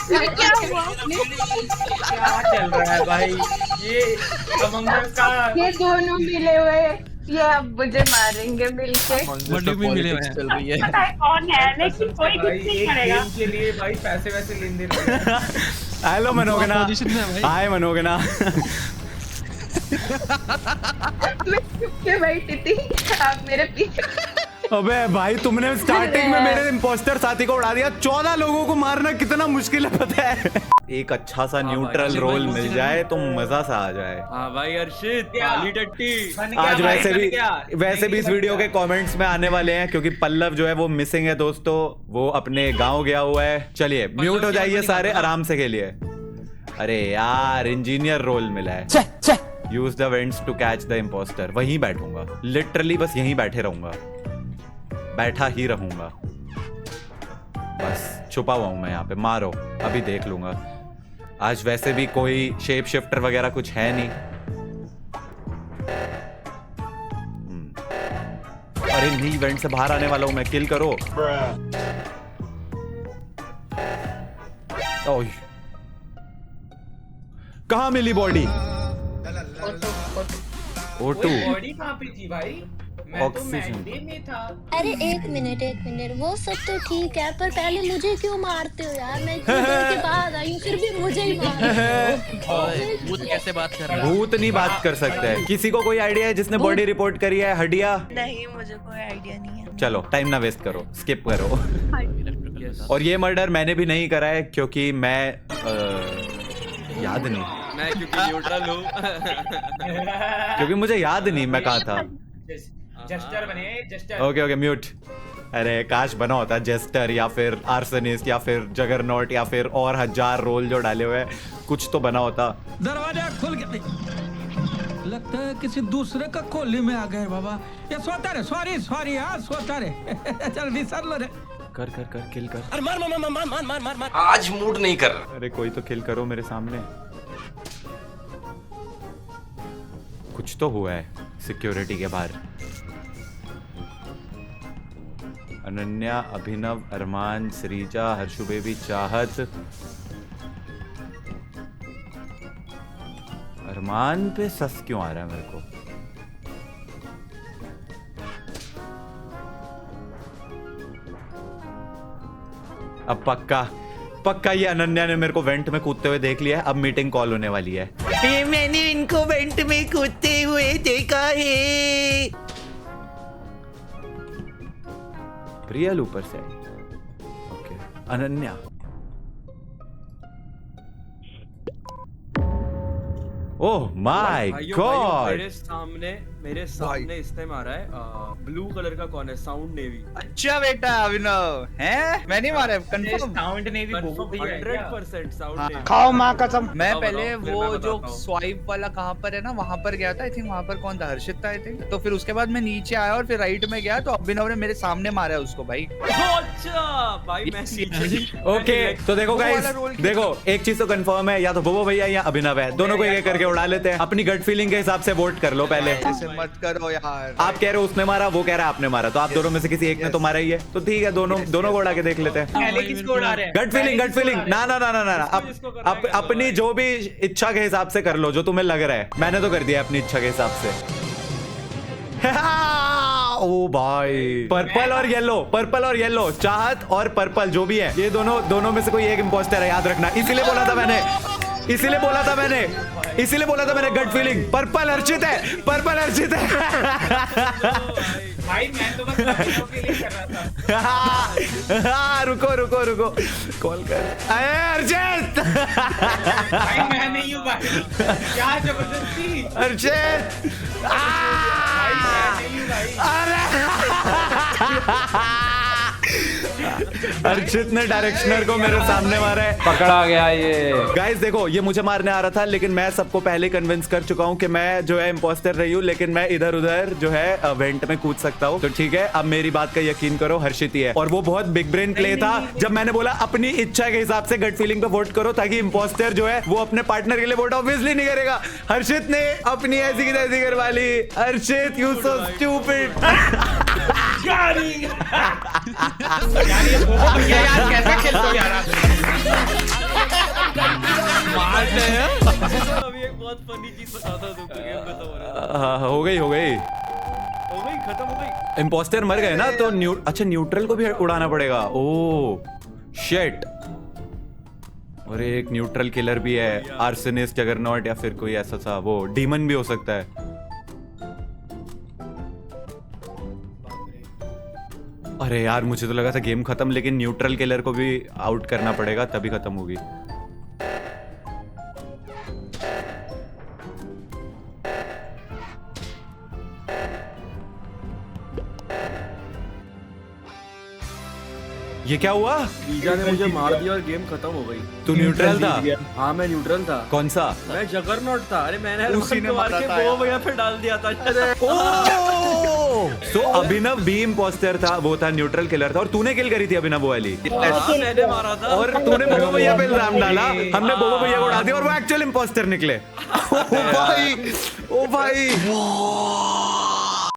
चल रहा है भाई? ये अमंग अस का ये दोनों मिले हुए, ये अब मुझे मारेंगे मिलके। बर्थडे में मिले हुए हैं। चल रही है। पता है कौन है, लेकिन कोई भाई कुछ नहीं एक करेगा। गेम के लिए भाई पैसे वैसे लेन देन कर रहे हैं। हेलो मनोगना, पोजीशन में है भाई। हाय मनोगना। मैं चुप के बैठी थी, आप मेरे पीछे। अबे भाई तुमने स्टार्टिंग में मेरे इम्पोस्टर साथी को उड़ा दिया। 14 लोगों को मारना कितना मुश्किल है पता है। एक अच्छा सा न्यूट्रल भाई, रोल भाई, मिल जाए तो मजा सा आ जाए। हाँ भाई हर्षित, क्या? काली टट्टी। बन गया आज भाई, वैसे बन भी गया। इस बन वीडियो के गया। कमेंट्स में आने वाले हैं क्योंकि पल्लव जो है वो मिसिंग है दोस्तों, वो अपने गांव गया हुआ है। चलिए म्यूट हो जाइए सारे, आराम से खेलिए। अरे यार इंजीनियर रोल मिला है। Use the vents to catch the impostor. वहीं बैठूंगा, लिटरली बस यहीं बैठे रहूंगा, बैठा ही रहूंगा बस। छुपा हुआ हूं मैं यहाँ पे, मारो अभी देख लूंगा। आज वैसे भी कोई शेप शिफ्टर वगैरह कुछ है नहीं। अरे नहीं, इवेंट से बाहर आने वाला हूं मैं, किल करो। ओह, कहाँ मिली बॉडी? O2 बॉडी कहाँ पे थी भाई? मैं तो ऑक्सीजन। मैंडे में था। अरे एक मिनट, वो सब तो ठीक है, पर पहले मुझे क्यों मारते हो यार? मैं इतनी देर के बाद आई हूँ, फिर भी मुझे ही मार रहे हो। ओए, भूत कैसे बात कर रहा है? भूत नहीं बात कर सकते हैं। किसी को कोई आइडिया है जिसने बॉडी रिपोर्ट करी है? हडिया? नहीं, मुझे कोई आइडिया नहीं है। चलो टाइम ना वेस्ट करो, स्किप करो। Yes. और ये मर्डर मैंने भी नहीं करा है क्योंकि मैं याद नहीं, मैं क्योंकि न्यूट्रल हूँ। क्योंकि मुझे याद नहीं मैं कहाँ था। जस्टर बने जस्टर। Okay okay mute. अरे काश बना होता जेस्टर या फिर आर्सनिस्ट या फिर जगरनॉट या फिर और 1000 रोल जो डाले हुए हैं, कुछ तो बना होता। दरवाजा खुल गया, लगता है किसी दूसरे का कोली में आ गए बाबा। ये सोता रे, सॉरी हाँ सोता रे। जल्दी सर लो रे। कर किल कर। अरे मार। आज मूड नहीं कर रहा। अरे कोई तो किल करो मेरे सामने। कुछ तो हुआ है सिक्योरिटी के बाहर। अनन्या, अभिनव, अरमान, श्रीजा, हर्षु बेबी, चाहत। अरमान पे सस क्यों आ रहा है मेरे को? अब पक्का ये अनन्या ने मेरे को वेंट में कूदते हुए देख लिया है। अब मीटिंग कॉल होने वाली है। मैंने इनको वेंट में कूदते हुए देखा है। रियल ऊपर से okay. Ananya oh my God, मेरे सामने इसने मारा है। ब्लू कलर का कौन है? Sound navy. अच्छा बेटा अभिनव है, मैं नहीं मारा confirm. Sound navy 100% sound navy. खाओ माँ कसम। मैं बताओ, पहले फिर वो मैं जो बताता हूँ। स्वाइप वाला कहाँ पर है ना, वहाँ पर गया था। आई थिंक वहाँ पर कौन था, हर्षित था आई थिंक। तो फिर उसके बाद मैं नीचे आया और फिर राइट में गया तो अभिनव ने मेरे सामने मारा है उसको भाई। अच्छा भाई मैं ओके तो देखो गाइस, देखो एक चीज तो कंफर्म है, या तो बोबो भैया या अभिनव है। दोनों को एक करके उड़ा लेते हैं। अपनी गट फीलिंग के हिसाब से वोट कर लो पहले। ऐसे मत करो यार। आप कह रहे हो उसने मारा, वो कह रहा है आपने मारा, तो आप दोनों में से किसी एक ने तो मारा ही है। तो ठीक है, दोनों को उड़ा के देख लेते हैं। पहले किसको उड़ा रहे हैं? गट फीलिंग ना अपनी जो भी इच्छा के हिसाब से कर लो, जो तुम्हें लग रहा है। मैंने तो कर दिया अपनी इच्छा के हिसाब से। ओ भाई, पर्पल और येलो, चाहत और पर्पल जो भी है, ये दोनों में से कोई एक इंपोस्टर है, याद रखना। इसीलिए बोला था मैंने गट फीलिंग। पर्पल अर्चित है। भाई मैं तो बस के लिए कर रहा था। रुको कॉल कर। अरे अर्चित भाई मैं नहीं हूँ भाई, क्या जबरदस्ती। अर्चित भाई मैं नहीं हूँ भाई। अर्चित ने डायरेक्शनर को मेरे सामने मारा है। पकड़ा गया ये। गाइस देखो, ये मुझे मारने आ रहा था, लेकिन मैं सबको पहले कन्विंस कर चुका हूँ कि मैं जो है इम्पोस्टर रही हूँ, लेकिन मैं इधर उधर जो है वेंट में कूद सकता हूँ। तो ठीक है, अब मेरी बात का यकीन करो, हर्षित ही है। और वो बहुत बिग ब्रेन प्ले था जब मैंने बोला अपनी इच्छा के हिसाब से गट फीलिंग पे वोट करो, ताकि इम्पोस्टर जो है वो अपने पार्टनर के लिए वोट ऑब्वियसली नहीं करेगा। हर्षित ने अपनी ऐसी की तैसी करवा ली। हर्षित यू सो स्टूपिड। यार कैसे खेलते हो यार? अभी एक बहुत फनी चीज बताता हूं तुमको। गेम खत्म हो रहा है। हो गई खत्म हो गई। इम्पोस्टर मर गए ना, तो अच्छा न्यूट्रल को भी उड़ाना पड़ेगा। Oh shit. और एक न्यूट्रल किलर भी है, आर्सनिस्ट, जगरनॉट या फिर कोई ऐसा सा वो डीमन भी हो सकता है। अरे यार, मुझे तो लगा था गेम खत्म, लेकिन न्यूट्रल किलर को भी आउट करना पड़ेगा तभी खत्म होगी। ये क्या हुआ? लीजा ने मुझे मार दिया और गेम खत्म हो गई। तू न्यूट्रल था? हाँ मैं न्यूट्रल था। कौन सा? मैं जगरनॉट था। अरे मैंने को मार के वो भैया पे डाल दिया था। तो अभिनव भी इम्पोस्टर था, वो था न्यूट्रल किलर था, और तूने किल करी थी अभिनव वाली। मैंने मारा था और तूने बोबो भैया पे इल्जाम डाला। हमने बोबो भैया को उड़ा दिया और वो एक्चुअल इम्पोस्टर निकले। ओ भाई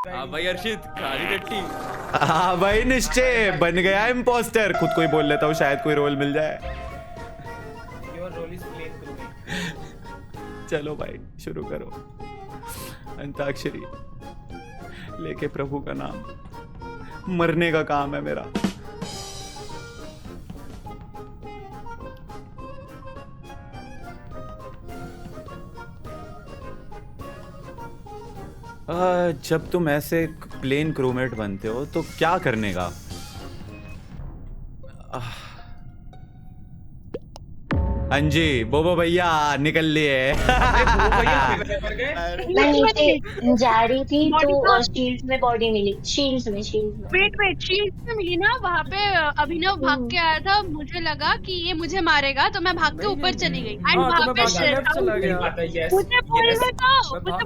हाँ भाई अर्शित, काली टट्टी। हाँ भाई, निश्चय बन गया इम्पोस्टर। खुद को ही बोल लेता हूँ, शायद कोई रोल मिल जाए। चलो भाई शुरू करो। अंताक्षरी लेके प्रभु का नाम, मरने का काम है मेरा। जब तुम ऐसे प्लेन क्रूमेट बनते हो तो क्या करने का? हाँ जी बोबो भैया निकल लिए। मैं नीचे जा रही थी तो शील्ड में बॉडी मिली, शील्ड में वेट शील्ड में मिली ना, वहाँ पे अभिनव भाग के आया था, मुझे लगा कि ये मुझे मारेगा तो मैं भाग के ऊपर चली गई एंड वहाँ पे मुझे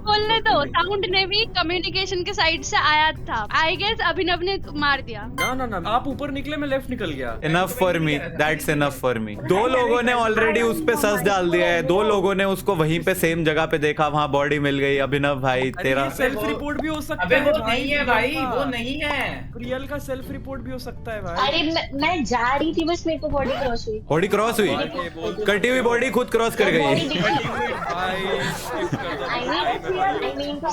बोलने दो साउंड ने भी कम्युनिकेशन के साइड से आया था, आई गेस अभिनव ने मार दिया। ना आप ऊपर निकले, मैं लेफ्ट निकल गया। Enough for me, that's enough for me. 2 लोगों ने ऑलरेडी उस पे सस डाल दिया है, 2 लोगों ने उसको वहीं पे सेम जगह पे देखा, वहाँ बॉडी मिल गई। अभिनव भाई तेरा सेल्फ रिपोर्ट भी हो सकता अबे है। वो नहीं है भाई, वो नहीं है। रियल का सेल्फ रिपोर्ट भी हो सकता है भाई। अरे मैं जा रही थी, बस मेरे को बॉडी क्रॉस हुई। बॉडी क्रॉस हुई, कटी हुई बॉडी खुद क्रॉस कर गई।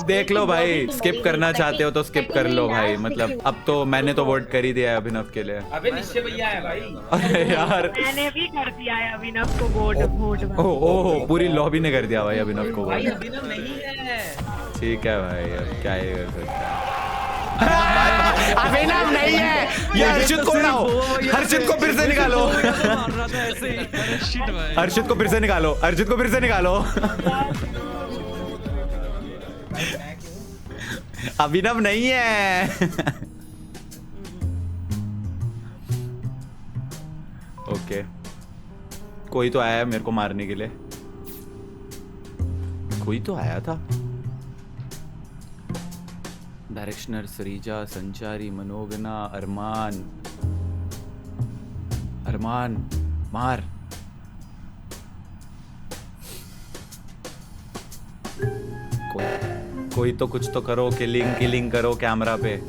देख लो भाई, स्किप करना चाहते हो तो स्किप कर लो भाई, मतलब अब तो मैंने तो वोट कर ही दिया है अभिनव के लिए। अबे निश्चय भैया है भाई। अरे यार मैंने भी कर दिया है अभिनव को वोट। ओहो पूरी लॉबी ने कर दिया भाई अभिनव को भाई वोट। अभिनव नहीं है। ठीक है भाई, अब क्या ही कर सकते हैं। अभिनव नहीं है, ये हर्षित को लाओ, हर्षित को फिर से निकालो, हर्षित को फिर से निकालो, हर्षित को फिर से निकालो। अभिनव नहीं है। ओके कोई तो आया है मेरे को मारने के लिए, कोई तो आया था। डायरेक्शनर, सरीजा, संचारी, मनोगना, अरमान। अरमान मार। कोई तो कुछ तो करो, किलिंग करो कैमरा पे।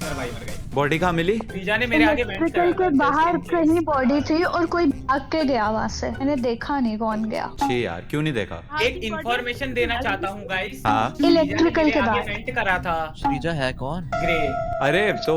भाई मर गई। बॉडी कहाँ मिली? श्रीजा ने मेरे आगे बैठ के बाहर कहीं बॉडी थी और कोई भाग के गया वहाँ से, मैंने देखा नहीं कौन गया। छी यार क्यों नहीं देखा? एक इंफॉर्मेशन देना चाहता हूँ गाइस। हाँ इलेक्ट्रिकल के बाद वेंट करा था श्रीजा है कौन? ग्रे। अरे तो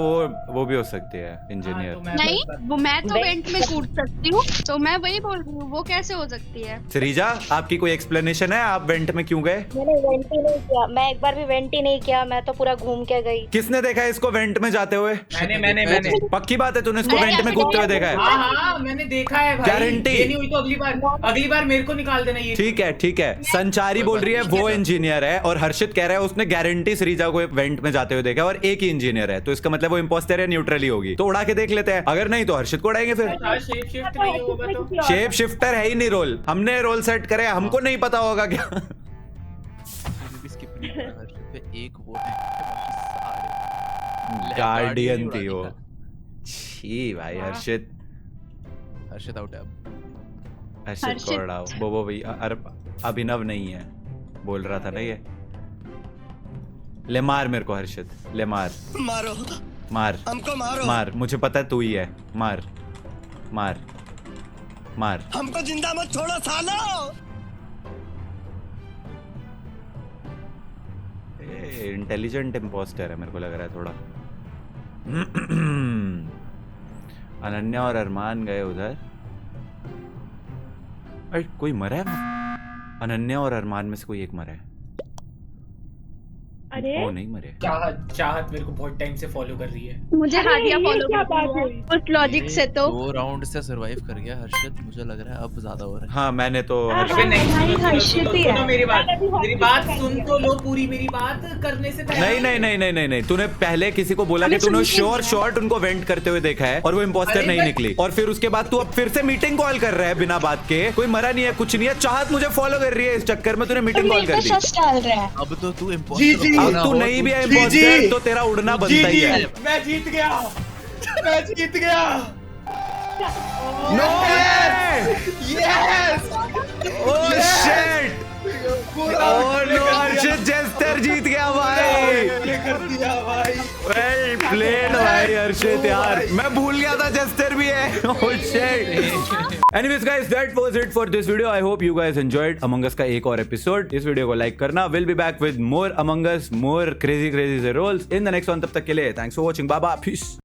वो भी हो सकती है इंजीनियर। नहीं वो मैं तो वेंट में कूद सकती हूँ, तो मैं वही बोल रही हूँ, वो कैसे हो सकती है? सरीजा आपकी कोई एक्सप्लेनेशन है, आप वेंट में क्यों गए? मैंने वेंट ही नहीं किया, मैं एक बार भी वेंट ही नहीं किया, मैं तो पूरा घूम के गई। किसने देखा है इसको वेंट में जाते हुए? मैंने पक्की बात है, तूने इसको वेंट में कूदते हुए देखा है? हाँ मैंने देखा है भाई। गारंटी? ये नहीं हुई तो अगली बार मेरे को निकाल देना ये। ठीक है। संचारी बोल रही है वो इंजीनियर है, और हर्षित कह रहा है उसने गारंटी सरीजा को वेंट में जाते हुए देखा, और एक ही इंजीनियर है, तो इसका मतलब वो इंपोस्टर है, न्यूट्रल ही होगी। तो उड़ा के देख लेते हैं, अगर नहीं तो हर्षित को उड़ाएंगे फिर। शेप शिफ्टर है ही नहीं रोल, हमने रोल सेट करे, हमको नहीं पता होगा क्या। एक वोट है, गार्डियन थी वो। छी भाई हर्षित आउट है अब। हर्षित को उड़ाओ। बोबो भैया अभिनव नहीं है बोल रहा था ना ये। ले मार मेरे को हर्षित, ले मार। मारो मार हमको, मारो मार, मुझे पता है तू ही है। मार मार मार। हमको जिंदा मत छोड़ो सालो। इंटेलिजेंट इम्पोस्टर है मेरे को लग रहा है थोड़ा। अनन्या और अरमान गए उधर। अरे कोई मरा है वहाँ? अनन्या और अरमान में से कोई एक मरा है। अरे वो नहीं मरे। चाहत मेरे को बहुत टाइम से फॉलो कर रही है। मुझे हादिया फॉलो कर रही है उस लॉजिक से। तो 2 राउंड से सरवाइव कर गया हर्षित, मुझे लग रहा है अब ज्यादा हो रहा है। हाँ मैंने तो सुनो मेरी बात सुन तो लो पूरी, मेरी बात करने से पहले। नहीं, तूने पहले किसी को बोला कि तूने शॉर्ट उनको वेंट करते हुए देखा है और वो इम्पोस्टर नहीं निकली, और फिर उसके बाद तू अब फिर से मीटिंग कॉल कर रहा है बिना बात के। कोई मरा नहीं है, कुछ नहीं है। चाहत मुझे फॉलो कर रही है, इस चक्कर में तूने मीटिंग कॉल कर दी। अब तो तू इम्पोस्टर अब तू नहीं भी है इम्पोस्टर तो तेरा उड़ना बनता ही है। मैं जीत गया। No way! Yes! Oh shit! Oh no, Harshit jester जीत गया भाई। कर दिया भाई। वेल प्लेड भाई हर्षित यार, मैं भूल गया था जेस्टर भी है। Oh shit. Anyways guys, that was it for this video. I hope you guys enjoyed Among Us का एक और एपिसोड। इस वीडियो को लाइक करना। We'll be back with more Among Us, more crazy roles in the next one. तब तक के लिए thanks for watching. Bye bye. Peace.